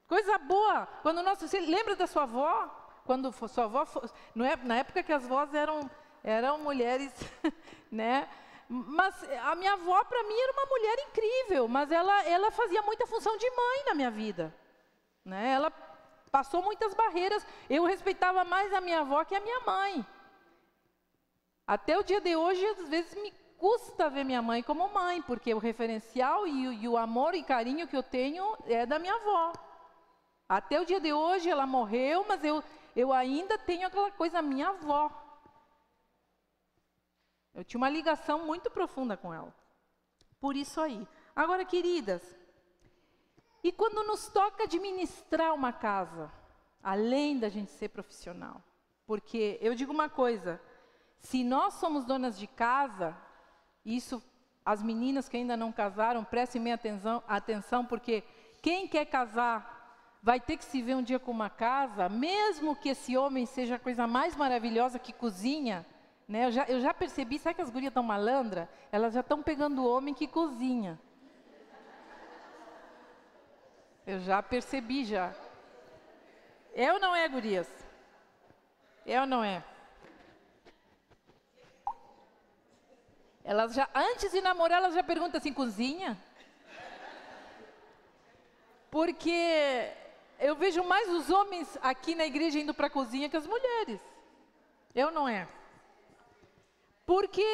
Coisa boa. Você lembra da sua avó? Quando sua avó... Na época que as vós eram mulheres, né? Mas a minha avó, para mim, era uma mulher incrível. Mas ela fazia muita função de mãe na minha vida. Né? Ela passou muitas barreiras. Eu respeitava mais a minha avó que a minha mãe. Até o dia de hoje, às vezes me custa ver minha mãe como mãe, porque o referencial e o amor e carinho que eu tenho é da minha avó. Até o dia de hoje, ela morreu, mas eu ainda tenho aquela coisa, minha avó. Eu tinha uma ligação muito profunda com ela. Por isso aí. Agora, queridas, e quando nos toca administrar uma casa, além da gente ser profissional? Porque eu digo uma coisa, se nós somos donas de casa, isso as meninas que ainda não casaram, prestem bem atenção, porque quem quer casar vai ter que se ver um dia com uma casa, mesmo que esse homem seja a coisa mais maravilhosa que cozinha, né? Eu já percebi, sabe que as gurias estão malandras? Elas já estão pegando o homem que cozinha. Eu já percebi, já. É ou não é, gurias? É ou não é? Elas já, antes de namorar, elas já perguntam assim, cozinha? Porque eu vejo mais os homens aqui na igreja indo para a cozinha que as mulheres. É ou não é? Porque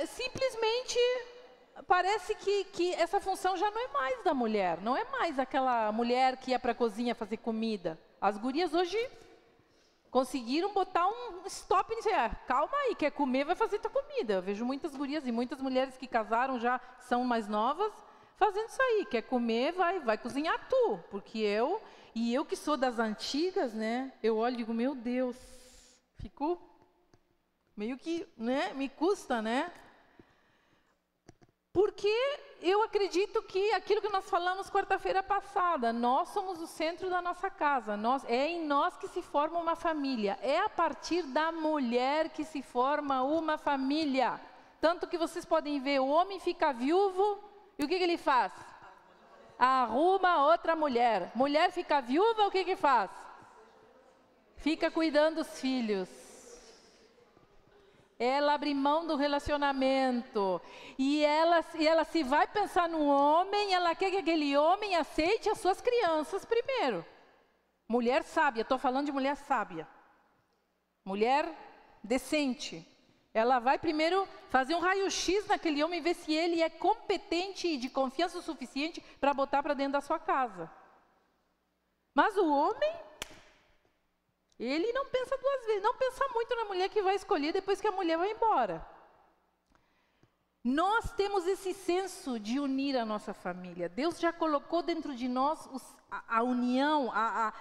simplesmente... parece que essa função já não é mais da mulher. Não é mais aquela mulher que ia para a cozinha fazer comida. As gurias hoje conseguiram botar um stop nisso. Calma aí, quer comer, vai fazer tua comida. Eu vejo muitas gurias e muitas mulheres que casaram já são mais novas fazendo isso aí. Quer comer, vai cozinhar tu. Porque eu que sou das antigas, né? Eu olho e digo, meu Deus, fico meio que, né? Me custa, né? Porque eu acredito que aquilo que nós falamos quarta-feira passada, nós somos o centro da nossa casa, é em nós que se forma uma família, é a partir da mulher que se forma uma família. Tanto que vocês podem ver, o homem fica viúvo e o que ele faz? Arruma outra mulher. Mulher fica viúva, o que faz? Fica cuidando dos filhos. Ela abre mão do relacionamento. E ela se vai pensar num homem, ela quer que aquele homem aceite as suas crianças primeiro. Mulher sábia, estou falando de mulher sábia. Mulher decente. Ela vai primeiro fazer um raio-x naquele homem, ver se ele é competente e de confiança o suficiente para botar para dentro da sua casa. Mas o homem, ele não pensa duas vezes, não pensa muito na mulher que vai escolher depois que a mulher vai embora. Nós temos esse senso de unir a nossa família. Deus já colocou dentro de nós a união,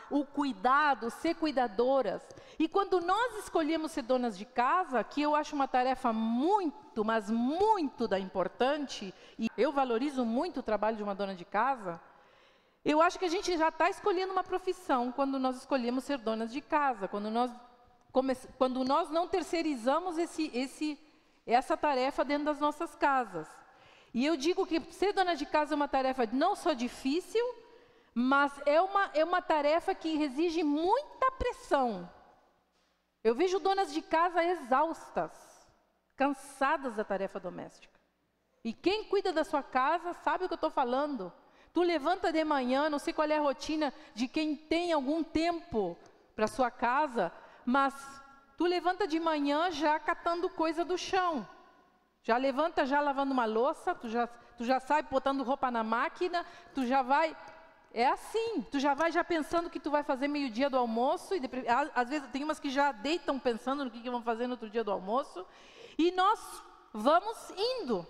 o cuidado, ser cuidadoras. E quando nós escolhemos ser donas de casa, que eu acho uma tarefa muito, mas muito importante, e eu valorizo muito o trabalho de uma dona de casa, eu acho que a gente já está escolhendo uma profissão quando nós escolhemos ser donas de casa, quando nós não terceirizamos essa tarefa dentro das nossas casas. E eu digo que ser dona de casa é uma tarefa não só difícil, mas é uma tarefa que exige muita pressão. Eu vejo donas de casa exaustas, cansadas da tarefa doméstica. E quem cuida da sua casa sabe o que eu estou falando. Tu levanta de manhã, não sei qual é a rotina de quem tem algum tempo para sua casa, mas tu levanta de manhã já catando coisa do chão. Já levanta já lavando uma louça, tu já sai botando roupa na máquina, tu já vai... É assim, tu já vai já pensando que tu vai fazer meio-dia do almoço, e às vezes tem umas que já deitam pensando no que vão fazer no outro dia do almoço, e nós vamos indo.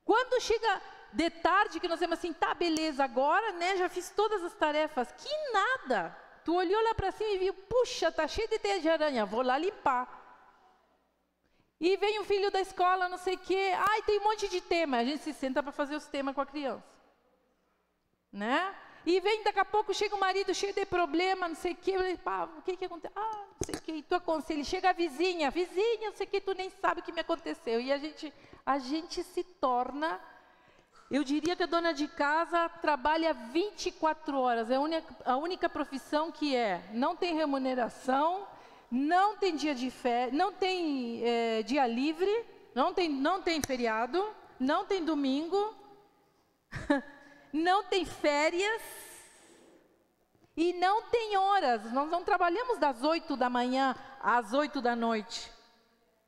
Quando chega de tarde, que nós dizemos assim, tá, beleza, agora, né, já fiz todas as tarefas, que nada. Tu olhou lá para cima e viu, puxa, tá cheio de teia de aranha, vou lá limpar. E vem o filho da escola, não sei o quê, ai, tem um monte de tema, a gente se senta para fazer os temas com a criança. Né? E vem, daqui a pouco, chega o marido cheio de problema, não sei o quê, o que aconteceu? Ah, não sei o quê, e tu aconselha, chega a vizinha, não sei o quê, tu nem sabe o que me aconteceu. E a gente se torna, eu diria que a dona de casa trabalha 24 horas, é a única profissão que não tem remuneração, não tem dia de férias, não tem dia livre, não tem feriado, não tem domingo, não tem férias e não tem horas. Nós não trabalhamos das 8 da manhã às 8 da noite.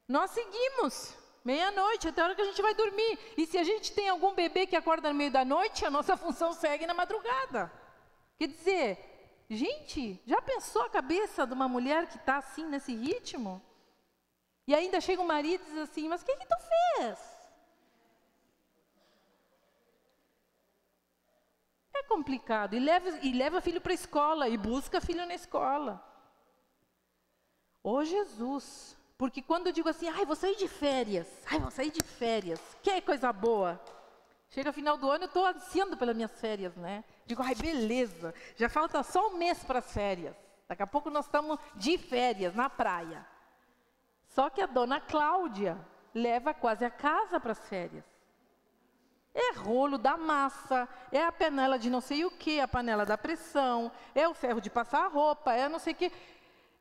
Nós seguimos meia-noite, até a hora que a gente vai dormir. E se a gente tem algum bebê que acorda no meio da noite, a nossa função segue na madrugada. Quer dizer, gente, já pensou a cabeça de uma mulher que está assim, nesse ritmo? E ainda chega o marido e diz assim, mas o que tu fez? É complicado. E leva filho para a escola, e busca filho na escola. Ô Jesus, porque quando eu digo assim, vou sair de férias, que coisa boa. Chega final do ano, eu estou ansiando pelas minhas férias, né? Digo, beleza, já falta só um mês para as férias. Daqui a pouco nós estamos de férias, na praia. Só que a dona Cláudia leva quase a casa para as férias. É rolo da massa, é a panela de não sei o que, a panela da pressão, é o ferro de passar a roupa, é não sei o que.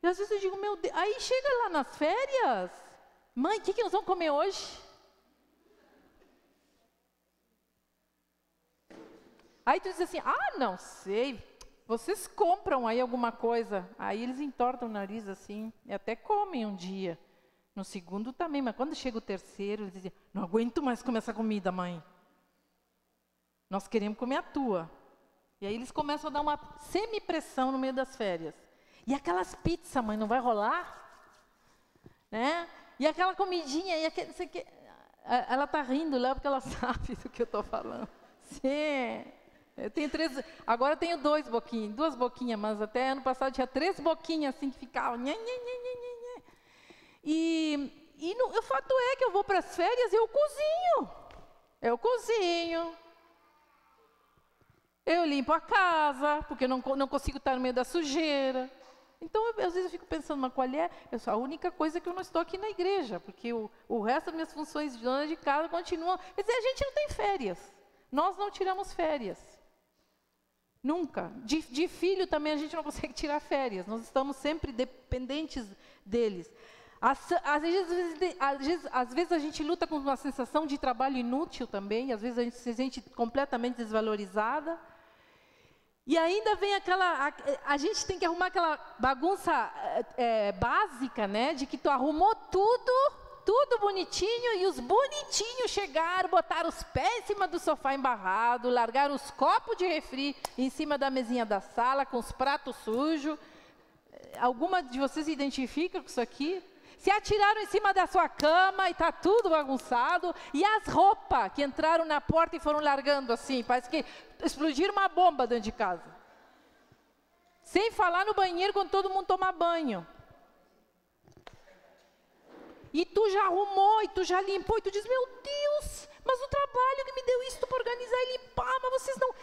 E às vezes eu digo, meu Deus, aí chega lá nas férias, mãe, o que nós vamos comer hoje? Aí tu diz assim, não sei, vocês compram aí alguma coisa. Aí eles entortam o nariz assim, e até comem um dia. No segundo também, mas quando chega o terceiro, eles dizem, não aguento mais comer essa comida, mãe. Nós queremos comer a tua. E aí eles começam a dar uma semi-pressão no meio das férias. E aquelas pizzas, mãe, não vai rolar? Né? E aquela comidinha, e aquele, não sei o que. Ela está rindo lá porque ela sabe do que eu estou falando. Sim. Eu tenho agora eu tenho duas boquinhas, mas até ano passado tinha 3 boquinhas assim que ficavam. E o fato é que eu vou para as férias e eu cozinho. Eu cozinho. Eu limpo a casa, porque eu não consigo estar no meio da sujeira. Então, às vezes eu fico pensando, mas qual é? A única coisa que eu não estou aqui na igreja, porque o resto das minhas funções de dona de casa continuam. Quer dizer, a gente não tem férias. Nós não tiramos férias. Nunca. De filho também a gente não consegue tirar férias. Nós estamos sempre dependentes deles. Às vezes a gente luta com uma sensação de trabalho inútil também. Às vezes a gente se sente completamente desvalorizada. E ainda vem a gente tem que arrumar aquela bagunça básica, né? De que tu arrumou tudo bonitinho, e os bonitinhos chegaram, botaram os pés em cima do sofá embarrado, largaram os copos de refri em cima da mesinha da sala, com os pratos sujos. Alguma de vocês se identifica com isso aqui? Se atiraram em cima da sua cama e está tudo bagunçado. E as roupas que entraram na porta e foram largando assim, parece que explodiram uma bomba dentro de casa. Sem falar no banheiro quando todo mundo toma banho. E tu já arrumou, e tu já limpou, e tu diz, meu Deus, mas o trabalho que me deu isso para organizar e limpar, mas vocês não...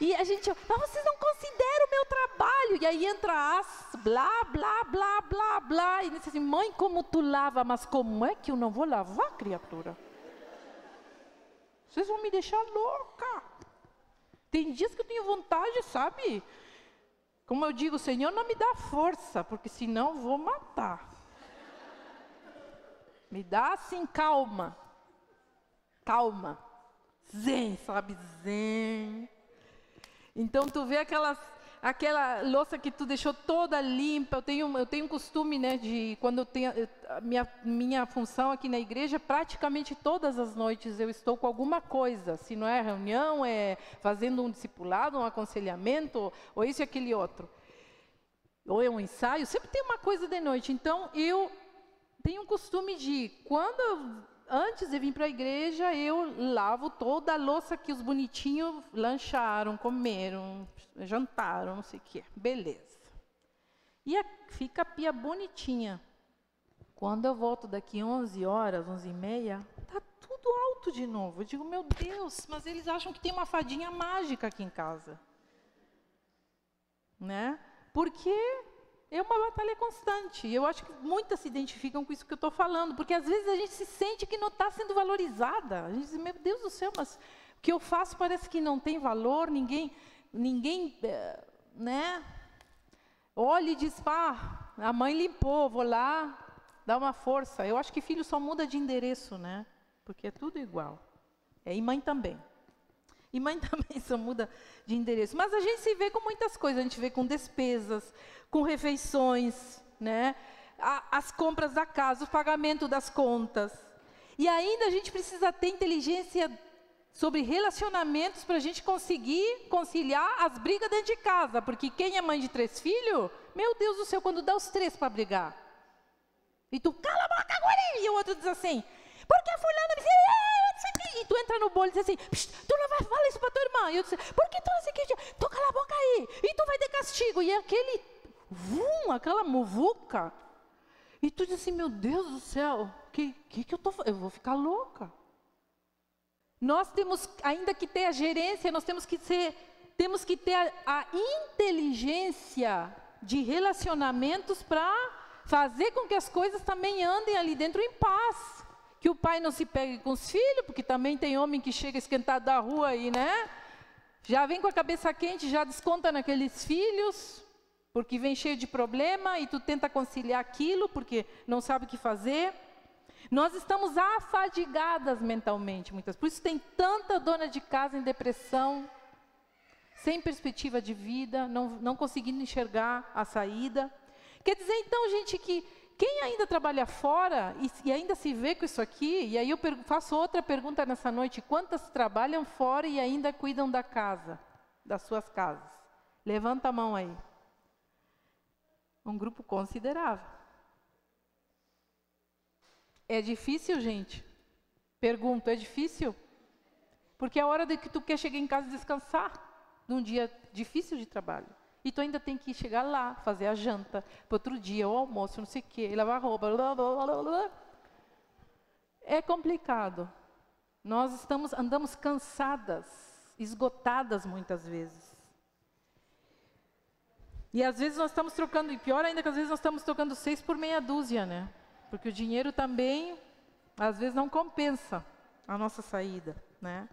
E a gente, mas vocês não consideram o meu trabalho. E aí entra blá, blá, blá, blá, blá. E diz assim, mãe, como tu lava? Mas como é que eu não vou lavar, criatura? Vocês vão me deixar louca. Tem dias que eu tenho vontade, sabe? Como eu digo, Senhor, não me dá força, porque senão eu vou matar. Me dá assim, calma. Calma. Zen, sabe? Zen. Então, tu vê aquela louça que tu deixou toda limpa. Eu tenho costume, né, de quando eu tenho minha função aqui na igreja, praticamente todas as noites eu estou com alguma coisa. Se não é reunião, é fazendo um discipulado, um aconselhamento, ou isso e aquele outro. Ou é um ensaio, sempre tem uma coisa de noite. Então, eu tenho um costume de, antes de vir para a igreja, eu lavo toda a louça que os bonitinhos lancharam, comeram, jantaram, não sei o quê. Beleza. E fica a pia bonitinha. Quando eu volto daqui 11 horas, 11h30, está tudo alto de novo. Eu digo, meu Deus, mas eles acham que tem uma fadinha mágica aqui em casa. Né? Porque é uma batalha constante. E eu acho que muitas se identificam com isso que eu estou falando. Porque às vezes a gente se sente que não está sendo valorizada. A gente diz, meu Deus do céu, mas o que eu faço parece que não tem valor. Ninguém né? Olha e diz, a mãe limpou, vou lá, dá uma força. Eu acho que filho só muda de endereço, né? Porque é tudo igual. E mãe também. E mãe também só muda de endereço. Mas a gente se vê com muitas coisas. A gente vê com despesas, com refeições, né? As compras da casa, o pagamento das contas. E ainda a gente precisa ter inteligência sobre relacionamentos para a gente conseguir conciliar as brigas dentro de casa. Porque quem é mãe de 3 filhos, meu Deus do céu, quando dá os 3 para brigar. E tu, cala a boca, guri! E o outro diz assim, porque a fulana me disse, e tu entra no bolo e diz assim, tu não vai falar isso para tua irmã. E eu disse, por que tu não sei o que? Tu cala a boca aí, e tu vai ter castigo. E aquele, aquela muvuca. E tu diz assim, meu Deus do céu, que eu tô fazendo? Eu vou ficar louca. Nós temos ainda que ter a gerência, nós temos que ter a inteligência de relacionamentos para fazer com que as coisas também andem ali dentro em paz. Que o pai não se pegue com os filhos, porque também tem homem que chega esquentado da rua aí, né? Já vem com a cabeça quente, já desconta naqueles filhos, porque vem cheio de problema e tu tenta conciliar aquilo, porque não sabe o que fazer. Nós estamos afadigadas mentalmente, muitas. Por isso tem tanta dona de casa em depressão, sem perspectiva de vida, não conseguindo enxergar a saída. Quer dizer, então, gente, que quem ainda trabalha fora e ainda se vê com isso aqui, e aí eu faço outra pergunta nessa noite, quantas trabalham fora e ainda cuidam da casa, das suas casas? Levanta a mão aí. Um grupo considerável. É difícil, gente? Pergunto, é difícil? Porque é a hora de que tu quer chegar em casa e descansar, num dia difícil de trabalho. E tu ainda tem que chegar lá, fazer a janta, para outro dia, o almoço, não sei o quê, lavar roupa, blá, blá, blá, blá. É complicado, nós andamos cansadas, esgotadas muitas vezes. E às vezes nós estamos trocando, e pior ainda que às vezes nós estamos trocando 6 por meia dúzia, né? Porque o dinheiro também, às vezes, não compensa a nossa saída, né?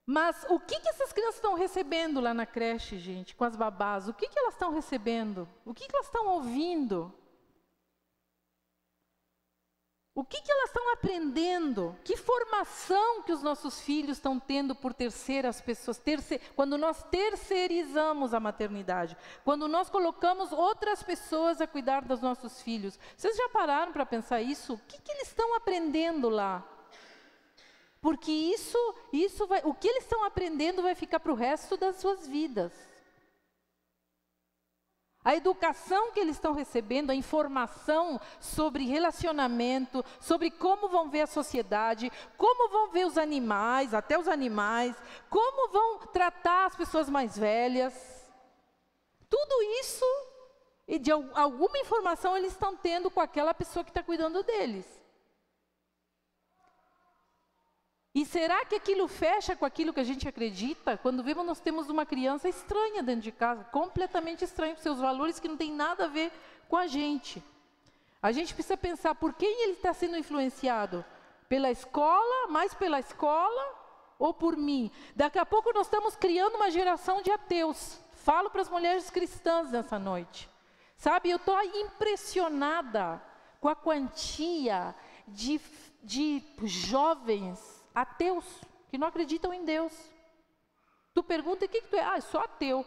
Mas o que essas crianças estão recebendo lá na creche, gente, com as babás? O que elas estão recebendo? O que elas estão ouvindo? O que elas estão aprendendo? Que formação que os nossos filhos estão tendo por terceiras pessoas? Quando nós terceirizamos a maternidade, quando nós colocamos outras pessoas a cuidar dos nossos filhos. Vocês já pararam para pensar isso? O que eles estão aprendendo lá? Porque o que eles estão aprendendo vai ficar para o resto das suas vidas. A educação que eles estão recebendo, a informação sobre relacionamento, sobre como vão ver a sociedade, como vão ver os animais, até os animais, como vão tratar as pessoas mais velhas. Tudo isso, e de alguma informação eles estão tendo com aquela pessoa que está cuidando deles. E será que aquilo fecha com aquilo que a gente acredita? Quando vemos, nós temos uma criança estranha dentro de casa, completamente estranha, com seus valores que não tem nada a ver com a gente. A gente precisa pensar por quem ele está sendo influenciado? Pela escola, mais pela escola ou por mim? Daqui a pouco nós estamos criando uma geração de ateus. Falo para as mulheres cristãs nessa noite. Sabe, eu estou impressionada com a quantia de jovens ateus, que não acreditam em Deus. Tu pergunta, o que tu é? Ah, eu sou ateu.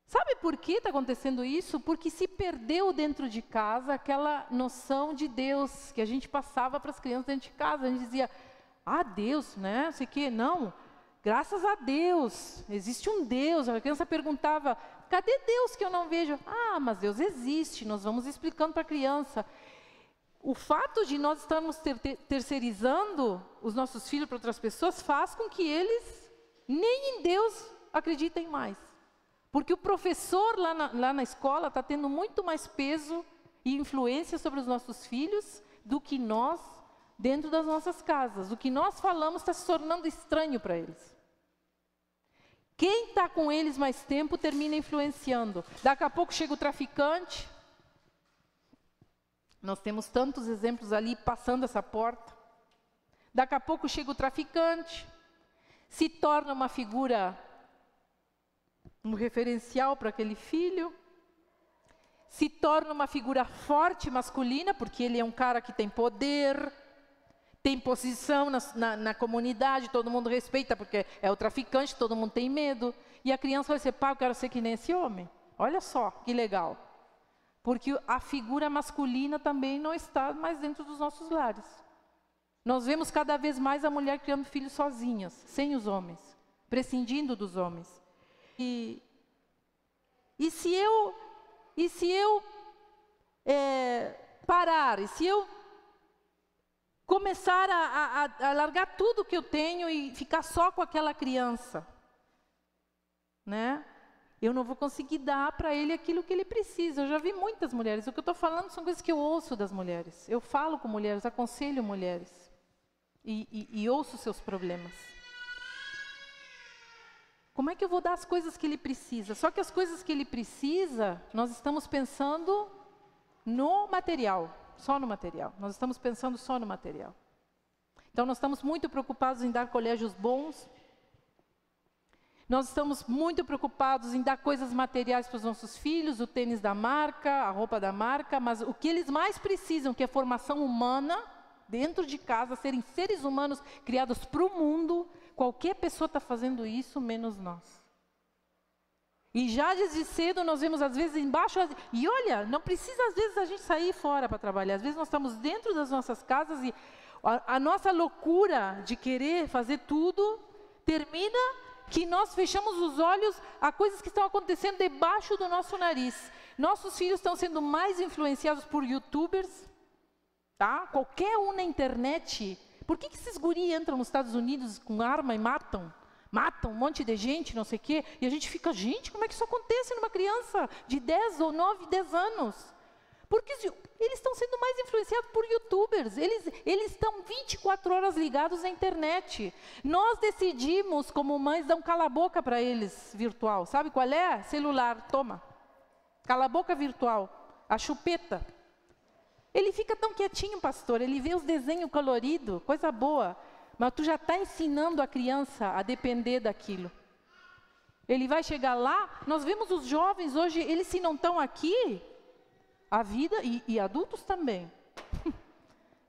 Sabe por que está acontecendo isso? Porque se perdeu dentro de casa aquela noção de Deus, que a gente passava para as crianças dentro de casa. A gente dizia, Deus, né? Não sei o quê. Não, graças a Deus, existe um Deus. A criança perguntava, cadê Deus que eu não vejo? Mas Deus existe, nós vamos explicando para a criança. O fato de nós estarmos terceirizando os nossos filhos para outras pessoas faz com que eles nem em Deus acreditem mais. Porque o professor lá na escola está tendo muito mais peso e influência sobre os nossos filhos do que nós dentro das nossas casas. O que nós falamos está se tornando estranho para eles. Quem está com eles mais tempo termina influenciando. Daqui a pouco chega o traficante. Nós temos tantos exemplos ali passando essa porta. Daqui a pouco chega o traficante, se torna uma figura, um referencial para aquele filho, se torna uma figura forte masculina, porque ele é um cara que tem poder, tem posição na comunidade, todo mundo respeita, porque é o traficante, todo mundo tem medo. E a criança vai dizer, pai, eu quero ser que nem esse homem. Olha só, que legal. Porque a figura masculina também não está mais dentro dos nossos lares. Nós vemos cada vez mais a mulher criando filhos sozinhas, sem os homens, prescindindo dos homens. E se eu parar, e se eu começar a largar tudo que eu tenho e ficar só com aquela criança, né? Eu não vou conseguir dar para ele aquilo que ele precisa. Eu já vi muitas mulheres. O que eu estou falando são coisas que eu ouço das mulheres. Eu falo com mulheres, aconselho mulheres. E ouço seus problemas. Como é que eu vou dar as coisas que ele precisa? Só que as coisas que ele precisa, nós estamos pensando no material. Só no material. Nós estamos pensando só no material. Então, nós estamos muito preocupados em dar colégios bons. Nós estamos muito preocupados em dar coisas materiais para os nossos filhos, o tênis da marca, a roupa da marca, mas o que eles mais precisam, que é formação humana, dentro de casa, serem seres humanos criados para o mundo, qualquer pessoa está fazendo isso, menos nós. E já desde cedo nós vemos às vezes embaixo, e olha, não precisa às vezes a gente sair fora para trabalhar, às vezes nós estamos dentro das nossas casas e a nossa loucura de querer fazer tudo termina que nós fechamos os olhos a coisas que estão acontecendo debaixo do nosso nariz. Nossos filhos estão sendo mais influenciados por youtubers, tá? Qualquer um na internet. Por que esses guris entram nos Estados Unidos com arma e matam? Matam um monte de gente, não sei o quê. E a gente fica, gente, como é que isso acontece numa criança de 10 ou 9, 10 anos? Porque eles estão sendo mais influenciados por youtubers. Eles estão 24 horas ligados à internet. Nós decidimos, como mães, dar um cala-boca para eles virtual. Sabe qual é? Celular, toma. Cala-boca virtual. A chupeta. Ele fica tão quietinho, pastor. Ele vê os desenhos coloridos, coisa boa. Mas tu já está ensinando a criança a depender daquilo. Ele vai chegar lá, nós vemos os jovens hoje, eles se não estão aqui, a vida, e adultos também.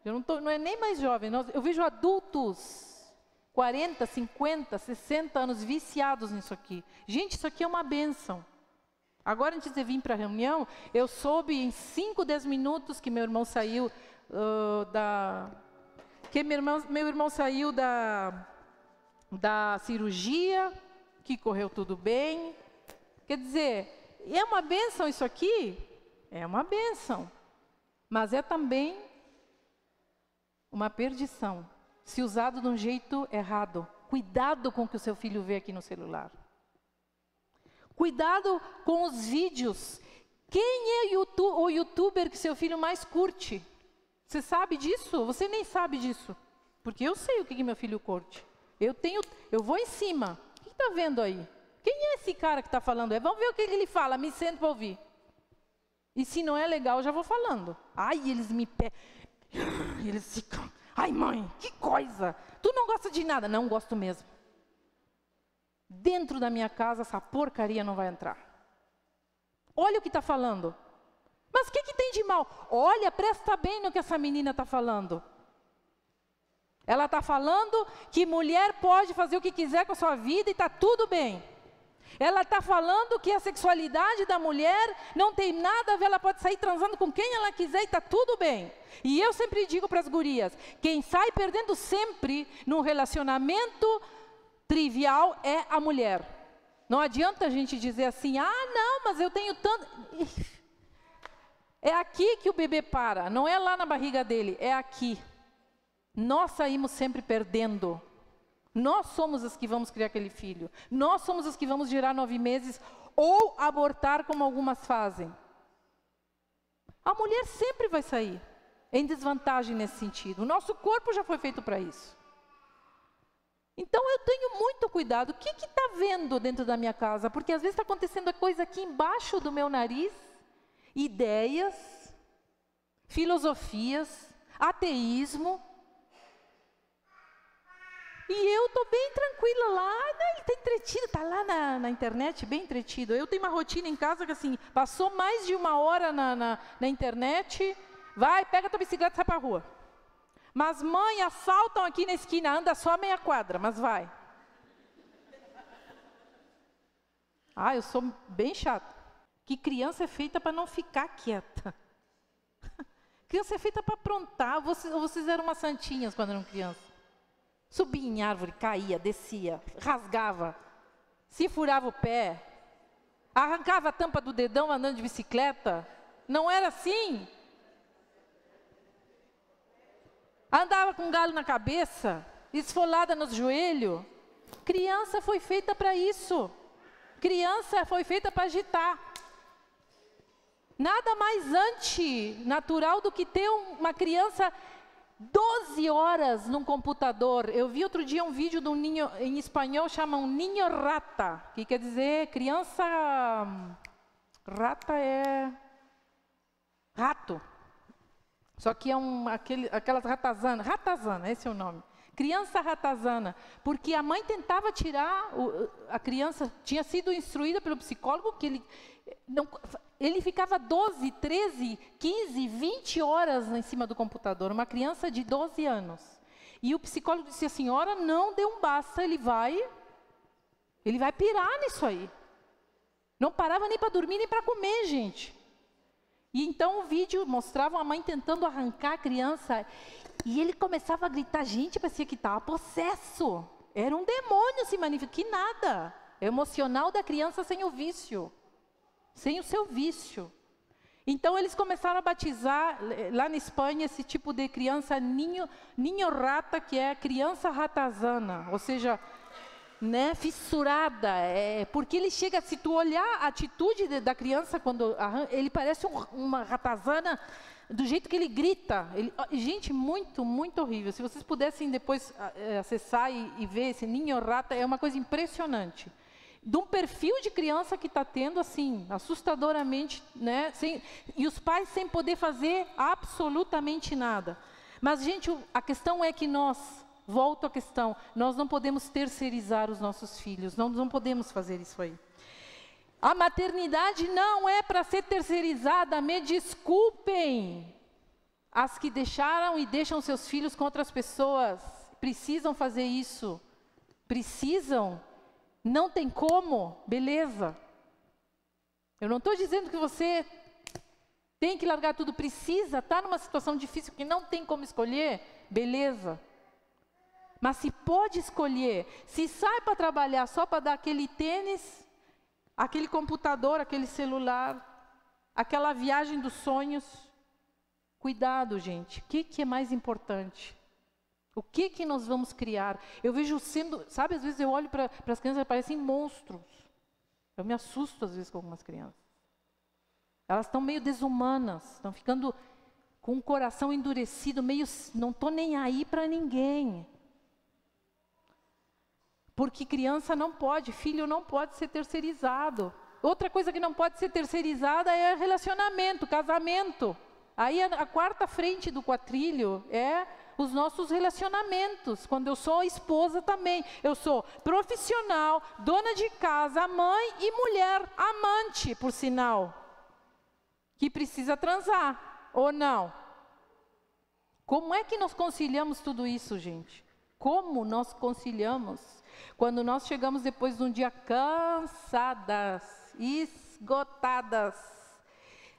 Eu não é nem mais jovem, eu vejo adultos, 40, 50, 60 anos, viciados nisso aqui. Gente, isso aqui é uma bênção. Agora, antes de vir para a reunião, eu soube em 5, 10 minutos que meu irmão saiu meu irmão saiu da cirurgia, que correu tudo bem. Quer dizer, é uma bênção isso aqui? É uma bênção. Mas é também uma perdição, se usado de um jeito errado. Cuidado com o que o seu filho vê aqui no celular. Cuidado com os vídeos. Quem é o youtuber que seu filho mais curte? Você sabe disso? Você nem sabe disso. Porque eu sei o que meu filho curte. Eu vou em cima. O que está vendo aí? Quem é esse cara que está falando? Vamos ver o que ele fala, me sento para ouvir. E se não é legal, eu já vou falando. Ai, eles me pegam. Eles ficam. Ai, mãe, que coisa. Tu não gosta de nada? Não gosto mesmo. Dentro da minha casa, essa porcaria não vai entrar. Olha o que está falando. Mas o que tem de mal? Olha, presta bem no que essa menina está falando. Ela está falando que mulher pode fazer o que quiser com a sua vida e está tudo bem. Ela está falando que a sexualidade da mulher não tem nada a ver, ela pode sair transando com quem ela quiser e está tudo bem. E eu sempre digo para as gurias, quem sai perdendo sempre num relacionamento trivial é a mulher. Não adianta a gente dizer assim, ah não, mas eu tenho tanto... É aqui que o bebê para, não é lá na barriga dele, é aqui. Nós saímos sempre perdendo. Nós somos as que vamos criar aquele filho. Nós somos as que vamos gerar 9 meses ou abortar, como algumas fazem. A mulher sempre vai sair em desvantagem nesse sentido. O nosso corpo já foi feito para isso. Então eu tenho muito cuidado. O que está vendo dentro da minha casa? Porque às vezes está acontecendo a coisa aqui embaixo do meu nariz. Ideias, filosofias, ateísmo. E eu estou bem tranquila lá, ele está entretido, está lá na internet, bem entretido. Eu tenho uma rotina em casa que assim, passou mais de 1 hora na internet, vai, pega a tua bicicleta e sai para a rua. Mas mãe, assaltam aqui na esquina, anda só meia quadra, mas vai. Eu sou bem chata. Que criança é feita para não ficar quieta. Criança é feita para aprontar. Vocês eram umas santinhas quando eram crianças. Subia em árvore, caía, descia, rasgava, se furava o pé, arrancava a tampa do dedão andando de bicicleta. Não era assim? Andava com um galho na cabeça, esfolada nos joelhos. Criança foi feita para isso. Criança foi feita para agitar. Nada mais antinatural do que ter uma criança 12 horas num computador. Eu vi outro dia um vídeo de um ninho, em espanhol chamam niño rata, que quer dizer criança... Rata é rato. Só que é aquelas ratazana. Ratazana, esse é o nome. Criança ratazana. Porque a mãe tentava tirar... A criança tinha sido instruída pelo psicólogo que ele ficava 12, 13, 15, 20 horas em cima do computador. Uma criança de 12 anos. E o psicólogo disse, a senhora não deu um basta, ele vai pirar nisso aí. Não parava nem para dormir, nem para comer, gente. E então o vídeo mostrava a mãe tentando arrancar a criança. E ele começava a gritar, gente, parecia que estava possesso. Era um demônio se manifestando. Que nada. É emocional da criança sem o vício. Sem o seu vício. Então eles começaram a batizar, lá na Espanha, esse tipo de criança, ninho rata, que é criança ratazana. Ou seja, né, fissurada, porque ele chega, se tu olhar a atitude da criança, quando ele parece uma ratazana, do jeito que ele grita, gente, muito, muito horrível. Se vocês pudessem depois acessar e ver esse Ninho Rata, é uma coisa impressionante. De um perfil de criança que está tendo, assim, assustadoramente, né, e os pais sem poder fazer absolutamente nada. Mas, gente, a questão é que volto à questão, nós não podemos terceirizar os nossos filhos, não podemos fazer isso aí. A maternidade não é para ser terceirizada, me desculpem. As que deixaram e deixam seus filhos com outras pessoas, precisam fazer isso. Precisam. Não tem como, beleza. Eu não estou dizendo que você tem que largar tudo, precisa, está numa situação difícil que não tem como escolher, beleza. Mas se pode escolher, se sai para trabalhar só para dar aquele tênis, aquele computador, aquele celular, aquela viagem dos sonhos, cuidado, gente. O que é mais importante? O que nós vamos criar? Eu vejo sabe, às vezes eu olho para as crianças, elas parecem monstros. Eu me assusto às vezes com algumas crianças. Elas estão meio desumanas, estão ficando com o coração endurecido, meio, não estou nem aí para ninguém. Porque criança não pode, filho não pode ser terceirizado. Outra coisa que não pode ser terceirizada é relacionamento, casamento. Aí a quarta frente do quadrilho é os nossos relacionamentos. Quando eu sou esposa também, eu sou profissional, dona de casa, mãe e mulher, amante, por sinal, que precisa transar, ou não? Como é que nós conciliamos tudo isso, gente? Como nós conciliamos? Quando nós chegamos depois de um dia cansadas, esgotadas,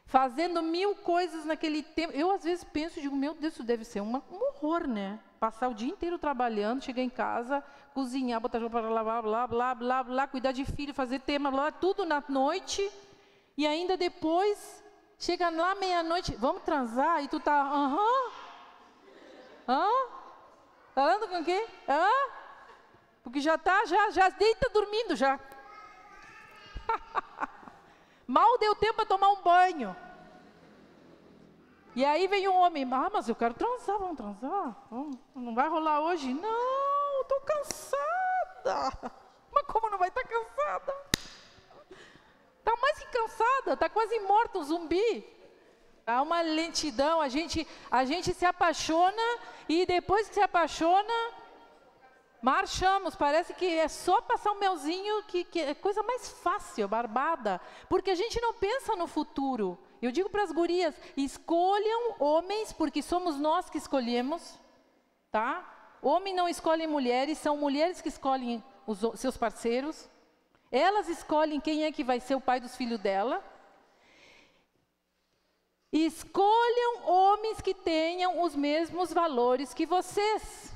fazendo 1000 coisas naquele tempo. Eu às vezes penso, digo, meu Deus, isso deve ser um horror, né? Passar o dia inteiro trabalhando, chegar em casa, cozinhar, botar roupa para lavar, blá, blá, blá, blá, cuidar de filho, fazer tema, blá, tudo na noite. E ainda depois, chega lá meia-noite, vamos transar? E tu tá, falando com quem? Porque já deita dormindo já. Mal deu tempo para tomar um banho. E aí vem um homem, mas eu quero transar, vamos transar? Não vai rolar hoje? Não, estou cansada. Mas como não vai estar cansada? Está mais que cansada, está quase morta, um zumbi. Há uma lentidão, a gente se apaixona e depois que se apaixona, marchamos, parece que é só passar um melzinho, que é coisa mais fácil, barbada, porque a gente não pensa no futuro. Eu digo para as gurias, escolham homens, porque somos nós que escolhemos, tá? Homem não escolhe mulheres, são mulheres que escolhem os seus parceiros. Elas escolhem quem é que vai ser o pai dos filhos dela. Escolham homens que tenham os mesmos valores que vocês.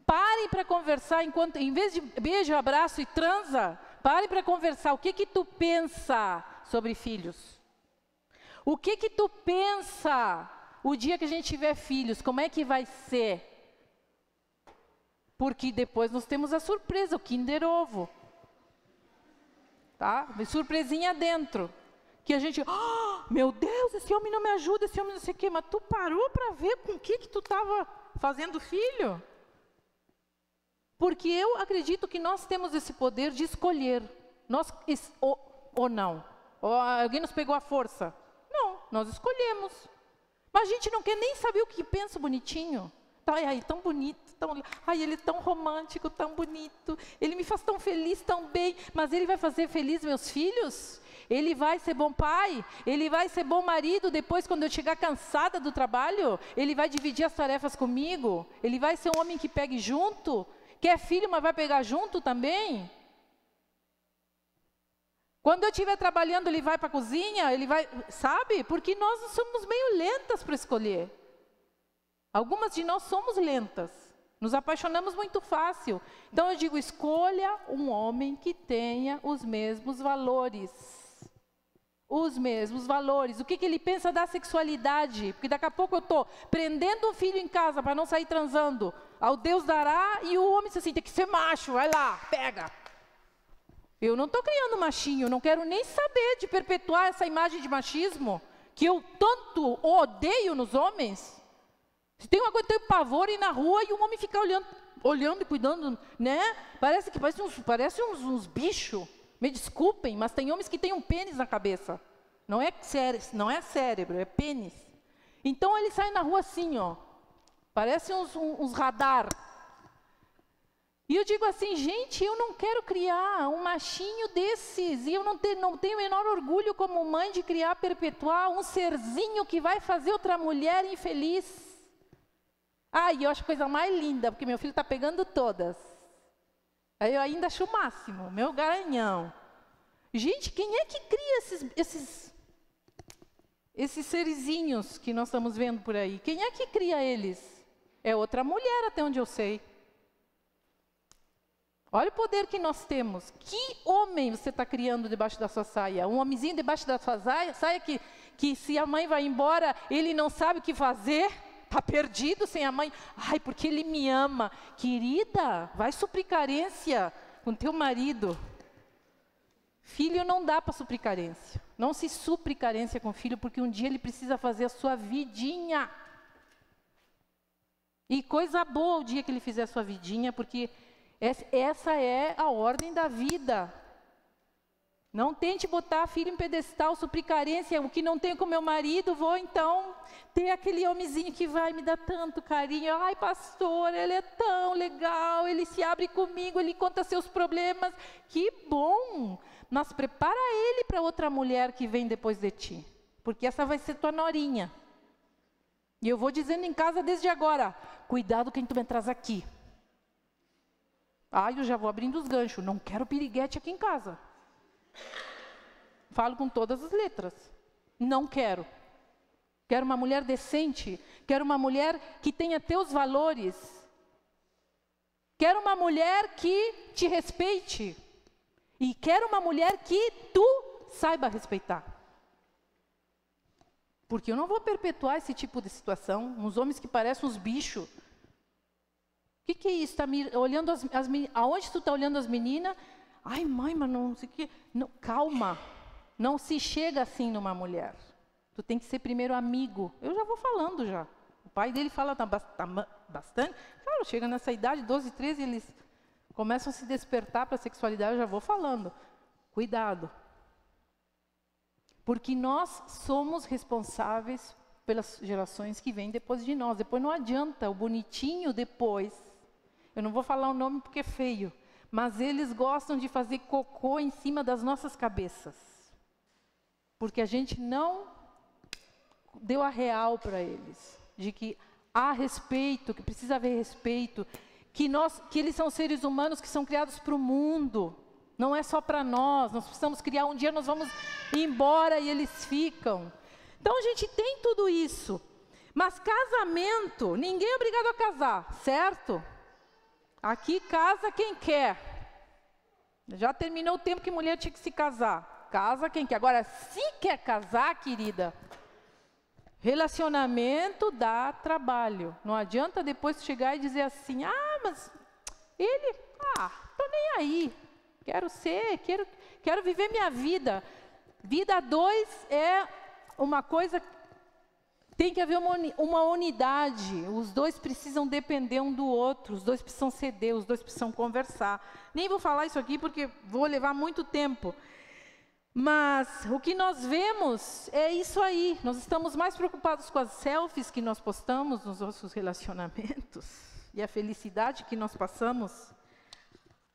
Parem para conversar, em vez de beijo, abraço e transa, parem para conversar. O que tu pensa sobre filhos? O que tu pensa o dia que a gente tiver filhos? Como é que vai ser? Porque depois nós temos a surpresa, o Kinder Ovo. Tá? Surpresinha dentro. Que a gente, meu Deus, esse homem não me ajuda, esse homem não sei o quê. Mas tu parou para ver com o que tu estava fazendo filho? Porque eu acredito que nós temos esse poder de escolher. Ou não. Ou alguém nos pegou à força. Não, nós escolhemos. Mas a gente não quer nem saber o que pensa bonitinho. Ai, tão bonito, ele é tão romântico, tão bonito. Ele me faz tão feliz, tão bem. Mas ele vai fazer feliz meus filhos? Ele vai ser bom pai? Ele vai ser bom marido depois, quando eu chegar cansada do trabalho? Ele vai dividir as tarefas comigo? Ele vai ser um homem que pegue junto? Quer filho, mas vai pegar junto também? Quando eu estiver trabalhando, ele vai para a cozinha? Ele vai, sabe? Porque nós somos meio lentas para escolher. Algumas de nós somos lentas. Nos apaixonamos muito fácil. Então eu digo, escolha um homem que tenha os mesmos valores. Os mesmos valores. O que ele pensa da sexualidade? Porque daqui a pouco eu estou prendendo o filho em casa para não sair transando. ao Deus dará, e o homem diz assim, tem que ser macho, vai lá, pega. Eu não estou criando machinho, não quero nem saber de perpetuar essa imagem de machismo, que eu tanto odeio nos homens. Se tem uma coisa, eu tenho pavor ir na rua e o homem ficar olhando e cuidando, né? Parece uns bichos. Me desculpem, mas tem homens que têm um pênis na cabeça. Não é cérebro, é pênis. Então ele sai na rua assim, ó. Parece uns radar. E eu digo assim, gente, eu não quero criar um machinho desses. E eu não tenho o menor orgulho como mãe de criar, perpetuar um serzinho que vai fazer outra mulher infeliz. E eu acho a coisa mais linda, porque meu filho está pegando todas. Aí eu ainda acho o máximo, meu garanhão. Gente, quem é que cria esses serizinhos que nós estamos vendo por aí? Quem é que cria eles? É outra mulher, até onde eu sei. Olha o poder que nós temos. Que homem você está criando debaixo da sua saia? Um homenzinho debaixo da sua saia que se a mãe vai embora, ele não sabe o que fazer, está perdido sem a mãe. Ai, porque ele me ama. Querida, vai suprir carência com teu marido. Filho não dá para suprir carência. Não se supre carência com filho, porque um dia ele precisa fazer a sua vidinha. E coisa boa o dia que ele fizer a sua vidinha, porque essa é a ordem da vida. Não tente botar filho em pedestal, suprir carência. O que não tenho com meu marido, vou então ter aquele homenzinho que vai me dar tanto carinho. Ai, pastor, ele é tão legal, ele se abre comigo, ele conta seus problemas. Que bom! Mas prepara ele para outra mulher que vem depois de ti. Porque essa vai ser tua norinha. E eu vou dizendo em casa desde agora, cuidado quem tu me traz aqui. Eu já vou abrindo os ganchos, não quero piriguete aqui em casa. Falo com todas as letras. Não quero. Quero uma mulher decente, quero uma mulher que tenha teus valores. Quero uma mulher que te respeite. E quero uma mulher que tu saiba respeitar. Porque eu não vou perpetuar esse tipo de situação. Uns homens que parecem uns bichos. O que é isso? Está olhando as meninas? Aonde tu está olhando as meninas? Ai, mãe, mas não sei o que. Não, calma. Não se chega assim numa mulher. Tu tem que ser primeiro amigo. Eu já vou falando já. O pai dele fala bastante. Claro, chega nessa idade, 12, 13, eles começam a se despertar para a sexualidade, eu já vou falando. Cuidado. Porque nós somos responsáveis pelas gerações que vêm depois de nós. Depois não adianta, o bonitinho depois. Eu não vou falar o nome porque é feio. Mas eles gostam de fazer cocô em cima das nossas cabeças. Porque a gente não deu a real para eles. De que há respeito, que precisa haver respeito. Que eles são seres humanos que são criados para o mundo. Não é só para nós. Nós precisamos criar, um dia nós vamos ir embora e eles ficam. Então a gente tem tudo isso. Mas casamento, ninguém é obrigado a casar, certo? Aqui casa quem quer. Já terminou o tempo que mulher tinha que se casar. Casa quem quer. Agora, se quer casar, querida, relacionamento dá trabalho. Não adianta depois chegar e dizer assim, mas ele, tô nem aí. Quero viver minha vida. Vida a dois é uma coisa, tem que haver uma unidade. Os dois precisam depender um do outro, os dois precisam ceder, os dois precisam conversar. Nem vou falar isso aqui porque vou levar muito tempo. Mas o que nós vemos é isso aí. Nós estamos mais preocupados com as selfies que nós postamos nos nossos relacionamentos e a felicidade que nós passamos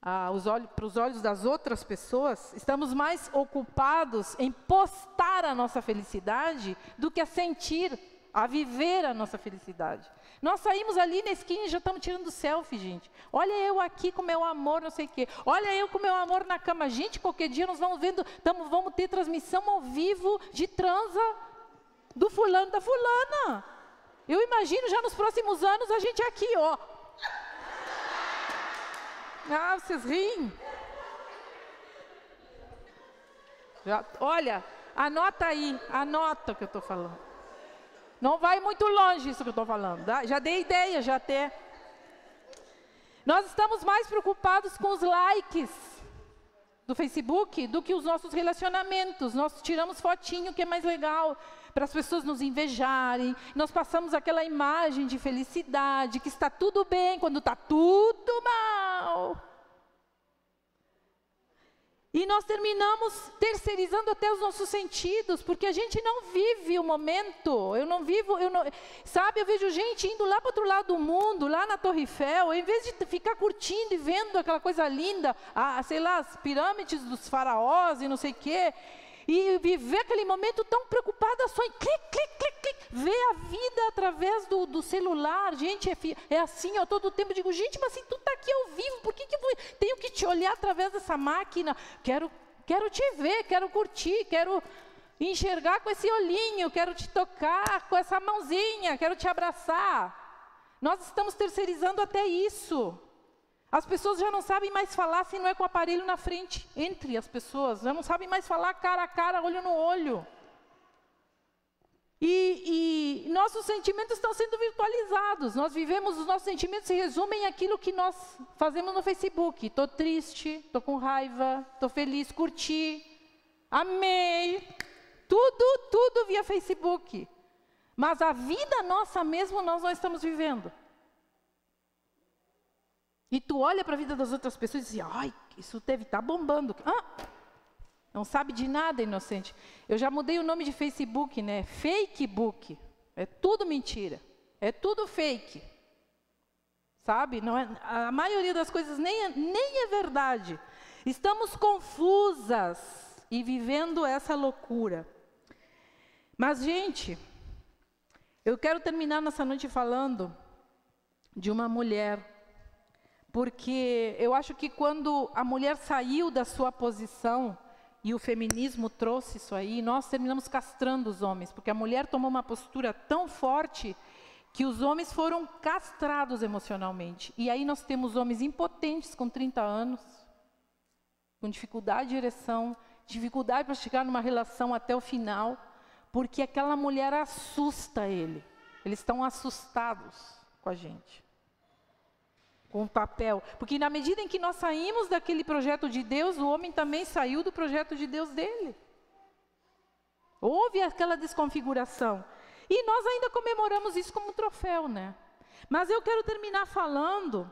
para os olhos das outras pessoas. Estamos mais ocupados em postar a nossa felicidade do que a sentir, a viver a nossa felicidade. Nós saímos ali na esquina e já estamos tirando selfie, gente. Olha eu aqui com meu amor, não sei o quê. Olha eu com meu amor na cama. Gente, qualquer dia nós vamos vamos ter transmissão ao vivo de transa do fulano, da fulana. Eu imagino já nos próximos anos a gente aqui, ó. Vocês riem? Olha, anota aí, anota o que eu estou falando. Não vai muito longe isso que eu estou falando. Já dei ideia, já até. Nós estamos mais preocupados com os likes do Facebook do que os nossos relacionamentos. Nós tiramos fotinho, que é mais legal, para as pessoas nos invejarem. Nós passamos aquela imagem de felicidade, que está tudo bem quando está tudo mal. E nós terminamos terceirizando até os nossos sentidos, porque a gente não vive o momento. Sabe, eu vejo gente indo lá para o outro lado do mundo, lá na Torre Eiffel, em vez de ficar curtindo e vendo aquela coisa linda, sei lá, as pirâmides dos faraós e não sei o quê, e viver aquele momento tão preocupada só em clique, clique, clique, clique, ver a vida através do celular. Gente, é assim, eu todo o tempo digo, gente, mas se tu está aqui ao vivo, por que eu tenho que te olhar através dessa máquina? Quero te ver, quero curtir, quero enxergar com esse olhinho, quero te tocar com essa mãozinha, quero te abraçar. Nós estamos terceirizando até isso. As pessoas já não sabem mais falar se não é com o aparelho na frente, entre as pessoas. Já não sabem mais falar cara a cara, olho no olho. E nossos sentimentos estão sendo virtualizados. Os nossos sentimentos se resumem àquilo que nós fazemos no Facebook. Estou triste, estou com raiva, estou feliz, curti, amei. Tudo via Facebook. Mas a vida nossa mesmo nós não estamos vivendo. E tu olha para a vida das outras pessoas e diz, ai, isso deve estar bombando. Não sabe de nada, inocente. Eu já mudei o nome de Facebook, né? Fakebook. É tudo mentira. É tudo fake. Sabe? Não é, a maioria das coisas nem é verdade. Estamos confusas e vivendo essa loucura. Mas, gente, eu quero terminar nessa noite falando de uma mulher. Porque eu acho que quando a mulher saiu da sua posição, e o feminismo trouxe isso aí, nós terminamos castrando os homens, porque a mulher tomou uma postura tão forte que os homens foram castrados emocionalmente. E aí nós temos homens impotentes com 30 anos, com dificuldade de ereção, dificuldade para chegar numa relação até o final, porque aquela mulher assusta ele. Eles estão assustados com a gente. Com o papel, porque na medida em que nós saímos daquele projeto de Deus, o homem também saiu do projeto de Deus dele. Houve aquela desconfiguração. E nós ainda comemoramos isso como um troféu, né? Mas eu quero terminar falando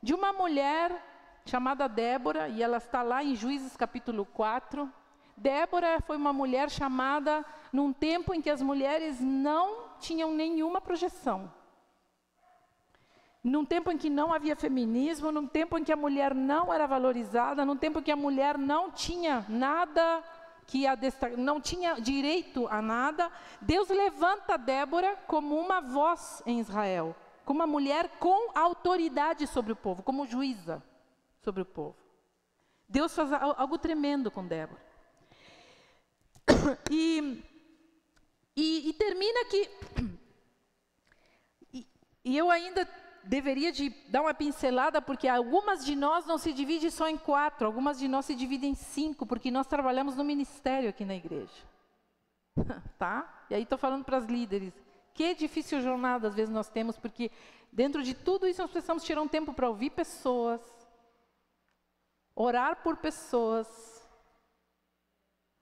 de uma mulher chamada Débora, e ela está lá em Juízes capítulo 4. Débora foi uma mulher chamada num tempo em que as mulheres não tinham nenhuma projeção. Num tempo em que não havia feminismo, num tempo em que a mulher não era valorizada, num tempo em que a mulher não tinha nada, não tinha direito a nada, Deus levanta Débora como uma voz em Israel, como uma mulher com autoridade sobre o povo, como juíza sobre o povo. Deus faz algo tremendo com Débora. E termina que... E eu ainda... deveria de dar uma pincelada, porque algumas de nós não se dividem só em 4, algumas de nós se dividem em 5, porque nós trabalhamos no ministério aqui na igreja. Tá? E aí estou falando para as líderes, que difícil jornada às vezes nós temos, porque dentro de tudo isso nós precisamos tirar um tempo para ouvir pessoas, orar por pessoas,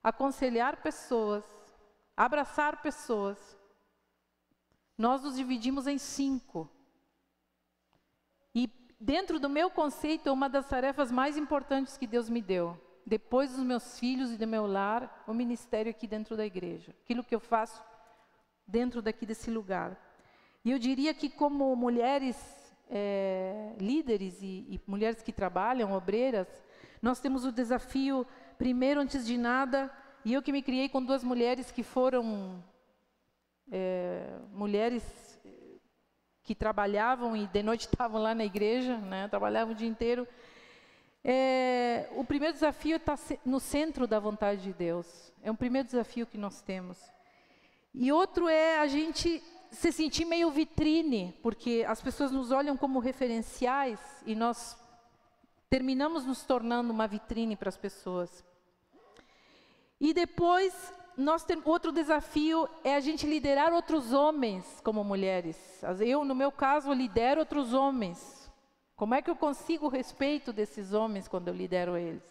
aconselhar pessoas, abraçar pessoas. Nós nos dividimos em 5. E dentro do meu conceito, uma das tarefas mais importantes que Deus me deu, depois dos meus filhos e do meu lar, o ministério aqui dentro da igreja. Aquilo que eu faço dentro desse lugar. E eu diria que como mulheres líderes e mulheres que trabalham, obreiras, nós temos o desafio, primeiro, antes de nada, e eu que me criei com 2 mulheres que foram mulheres que trabalhavam e de noite estavam lá na igreja, né, trabalhavam o dia inteiro. O primeiro desafio é estar no centro da vontade de Deus. É um primeiro desafio que nós temos. E outro é a gente se sentir meio vitrine, porque as pessoas nos olham como referenciais e nós terminamos nos tornando uma vitrine para as pessoas. E depois, outro desafio é a gente liderar outros homens como mulheres. Eu, no meu caso, lidero outros homens Como é que eu consigo o respeito desses homens quando eu lidero eles?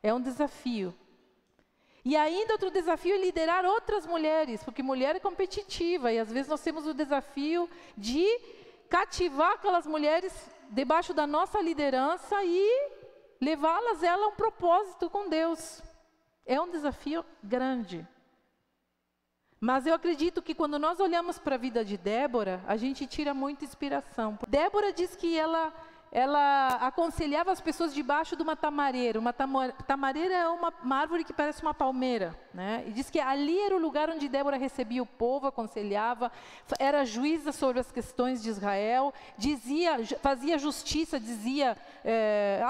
É um desafio. E ainda outro desafio é liderar outras mulheres, porque mulher é competitiva e às vezes nós temos o desafio de cativar aquelas mulheres debaixo da nossa liderança e levá-las a um propósito com Deus. É um desafio grande. Mas eu acredito que quando nós olhamos para a vida de Débora, a gente tira muita inspiração. Débora diz que ela aconselhava as pessoas debaixo de uma tamareira. Uma tamareira é uma árvore que parece uma palmeira, né? E diz que ali era o lugar onde Débora recebia o povo, aconselhava, era juíza sobre as questões de Israel, fazia justiça,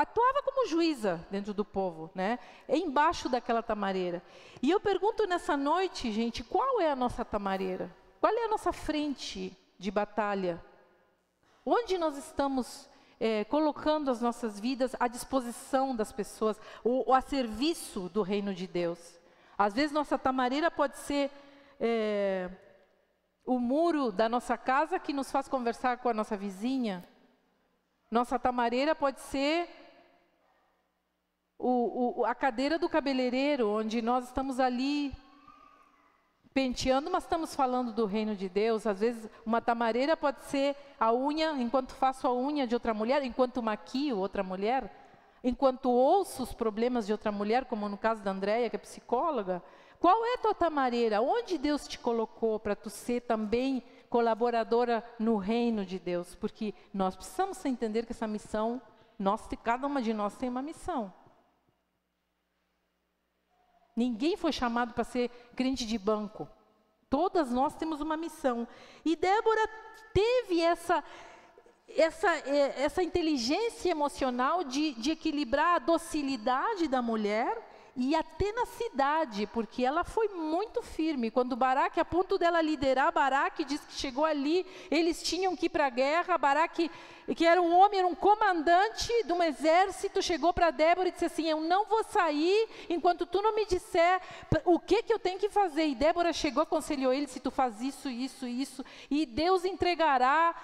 atuava como juíza dentro do povo, né? Embaixo daquela tamareira. E eu pergunto nessa noite, gente, qual é a nossa tamareira? Qual é a nossa frente de batalha? Onde nós estamos colocando as nossas vidas à disposição das pessoas, ou a serviço do reino de Deus? Às vezes nossa tamareira pode ser o muro da nossa casa que nos faz conversar com a nossa vizinha. Nossa tamareira pode ser a cadeira do cabeleireiro, onde nós estamos ali penteando, mas estamos falando do reino de Deus. Às vezes uma tamareira pode ser a unha, enquanto faço a unha de outra mulher, enquanto maquio outra mulher, enquanto ouço os problemas de outra mulher, como no caso da Andréia, que é psicóloga. Qual é a tua tamareira? Onde Deus te colocou para tu ser também colaboradora no reino de Deus? Porque nós precisamos entender que essa missão, cada uma de nós tem uma missão. Ninguém foi chamado para ser crente de banco. Todas nós temos uma missão. E Débora teve essa inteligência emocional de equilibrar a docilidade da mulher e a tenacidade, porque ela foi muito firme. Quando Baraque, a ponto dela liderar, Baraque diz que chegou ali, eles tinham que ir para a guerra. Baraque, que era um homem, era um comandante de um exército, chegou para Débora e disse assim: eu não vou sair enquanto tu não me disser o que eu tenho que fazer. E Débora chegou, aconselhou ele: se tu faz isso, isso, isso, e Deus entregará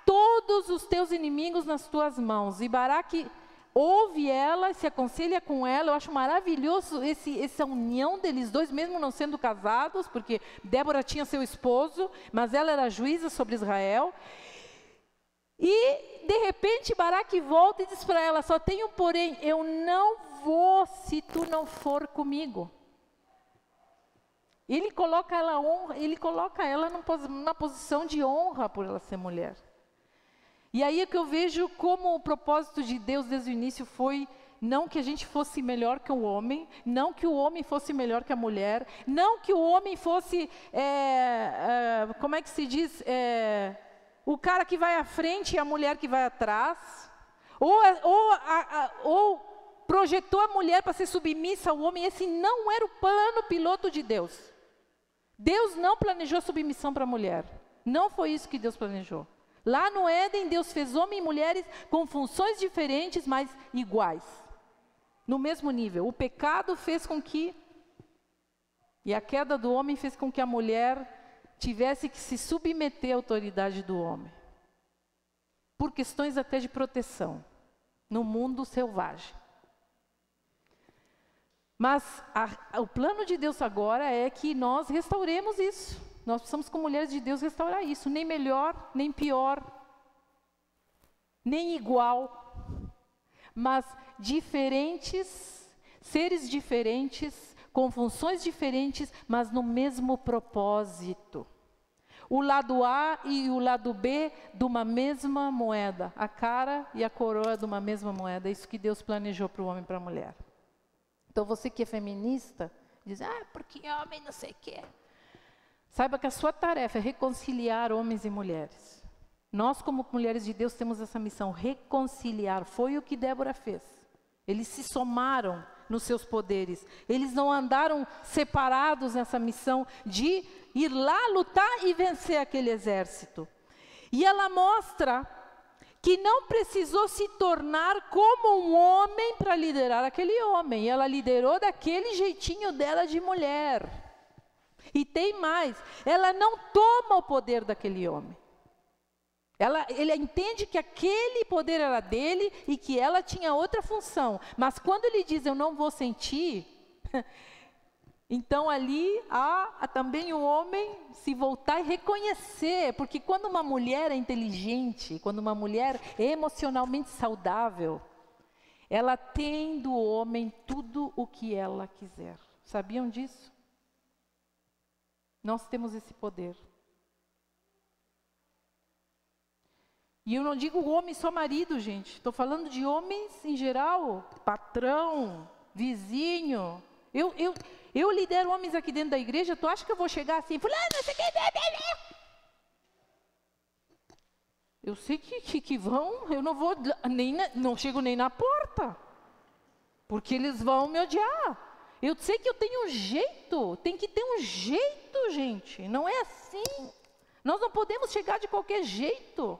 todos os teus inimigos nas tuas mãos. E Baraque ouve ela, se aconselha com ela. Eu acho maravilhoso essa união deles dois, mesmo não sendo casados, porque Débora tinha seu esposo, mas ela era juíza sobre Israel. E de repente Baraque volta e diz para ela: só tem um porém, eu não vou se tu não for comigo. Ele coloca ela numa posição de honra por ela ser mulher. E aí é que eu vejo como o propósito de Deus desde o início foi não que a gente fosse melhor que o homem, não que o homem fosse melhor que a mulher, não que o homem fosse, como é que se diz, o cara que vai à frente e a mulher que vai atrás, ou projetou a mulher para ser submissa ao homem. Esse não era o plano piloto de Deus. Deus não planejou submissão para a mulher, não foi isso que Deus planejou. Lá no Éden, Deus fez homem e mulheres com funções diferentes, mas iguais, no mesmo nível. O pecado fez com que, e a queda do homem fez com que a mulher tivesse que se submeter à autoridade do homem, por questões até de proteção, no mundo selvagem. Mas o plano de Deus agora é que nós restauremos isso. Nós precisamos, como mulheres de Deus, restaurar isso. Nem melhor, nem pior, nem igual, mas diferentes, seres diferentes, com funções diferentes, mas no mesmo propósito. O lado A e o lado B de uma mesma moeda. A cara e a coroa de uma mesma moeda. É isso que Deus planejou para o homem e para a mulher. Então você que é feminista, diz: porque homem não sei o quê. Saiba que a sua tarefa é reconciliar homens e mulheres. Nós, como mulheres de Deus, temos essa missão, reconciliar. Foi o que Débora fez. Eles se somaram nos seus poderes. Eles não andaram separados nessa missão de ir lá lutar e vencer aquele exército. E ela mostra que não precisou se tornar como um homem para liderar aquele homem. Ela liderou daquele jeitinho dela de mulher. E tem mais, ela não toma o poder daquele homem. Ele entende que aquele poder era dele e que ela tinha outra função. Mas quando ele diz, eu não vou sentir, então ali há também o homem se voltar e reconhecer. Porque quando uma mulher é inteligente, quando uma mulher é emocionalmente saudável, ela tem do homem tudo o que ela quiser. Sabiam disso? Nós temos esse poder. E eu não digo homem só marido, gente. Estou falando de homens em geral. Patrão, vizinho. Eu lidero homens aqui dentro da igreja. Tu acha que eu vou chegar assim? Fulano, você quer... Eu sei que vão. Eu não vou... não chego nem na porta. Porque eles vão me odiar. Eu sei que eu tenho um jeito. Tem que ter um jeito, gente. Não é assim. Nós não podemos chegar de qualquer jeito.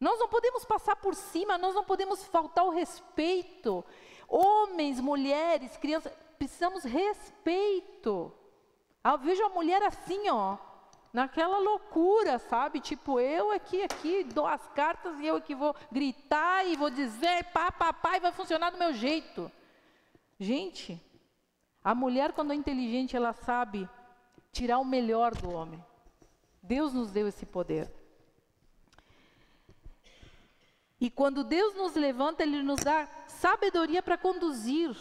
Nós não podemos passar por cima, nós não podemos faltar o respeito. Homens, mulheres, crianças, precisamos respeito. Eu vejo a mulher assim, ó, naquela loucura, sabe? Tipo, eu aqui, dou as cartas e eu aqui vou gritar e vou dizer pá, e vai funcionar do meu jeito. Gente, a mulher quando é inteligente, ela sabe tirar o melhor do homem. Deus nos deu esse poder. E quando Deus nos levanta, Ele nos dá sabedoria para conduzir.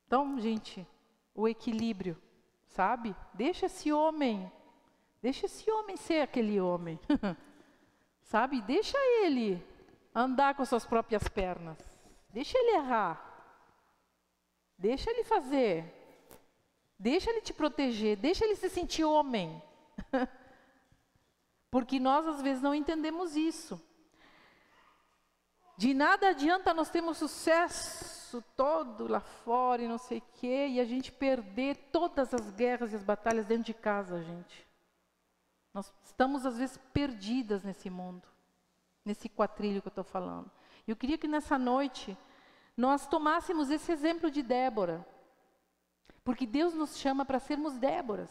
Então, gente, o equilíbrio, sabe? Deixa esse homem ser aquele homem. Sabe? Deixa ele andar com suas próprias pernas. Deixa ele errar. Deixa ele fazer. Deixa ele te proteger. Deixa ele se sentir homem. Porque nós, às vezes, não entendemos isso. De nada adianta nós termos sucesso todo lá fora e não sei o quê, e a gente perder todas as guerras e as batalhas dentro de casa, gente. Nós estamos, às vezes, perdidas nesse mundo, nesse quatrilho que eu estou falando. E eu queria que nessa noite nós tomássemos esse exemplo de Débora, porque Deus nos chama para sermos Déboras.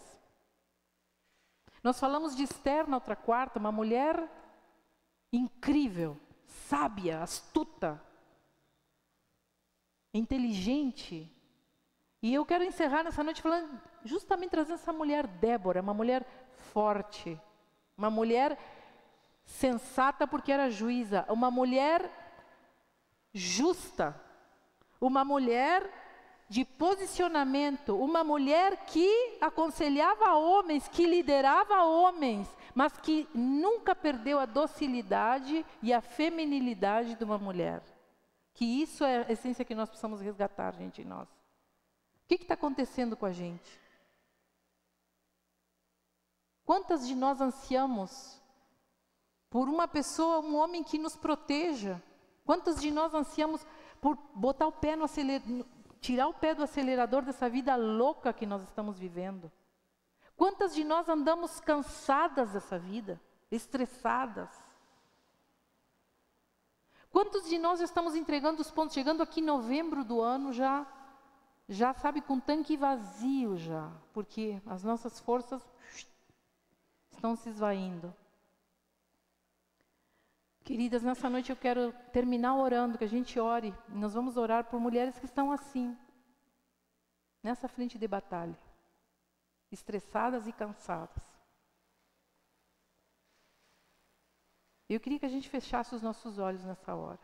Nós falamos de Esther na outra quarta, uma mulher incrível, sábia, astuta, inteligente. E eu quero encerrar nessa noite falando, justamente trazendo essa mulher Débora, uma mulher forte, uma mulher sensata porque era juíza, uma mulher justa, uma mulher de posicionamento, uma mulher que aconselhava homens, que liderava homens, mas que nunca perdeu a docilidade e a feminilidade de uma mulher. Que isso é a essência que nós precisamos resgatar, gente, em nós. O que está acontecendo com a gente? Quantas de nós ansiamos por uma pessoa, um homem que nos proteja? Quantas de nós ansiamos por botar o pé no acelerador, tirar o pé do acelerador dessa vida louca que nós estamos vivendo? Quantas de nós andamos cansadas dessa vida, estressadas? Quantos de nós estamos entregando os pontos, chegando aqui em novembro do ano já sabe, com tanque vazio já, porque as nossas forças estão se esvaindo. Queridas, nessa noite eu quero terminar orando, que a gente ore. Nós vamos orar por mulheres que estão assim, nessa frente de batalha, estressadas e cansadas. Eu queria que a gente fechasse os nossos olhos nessa hora.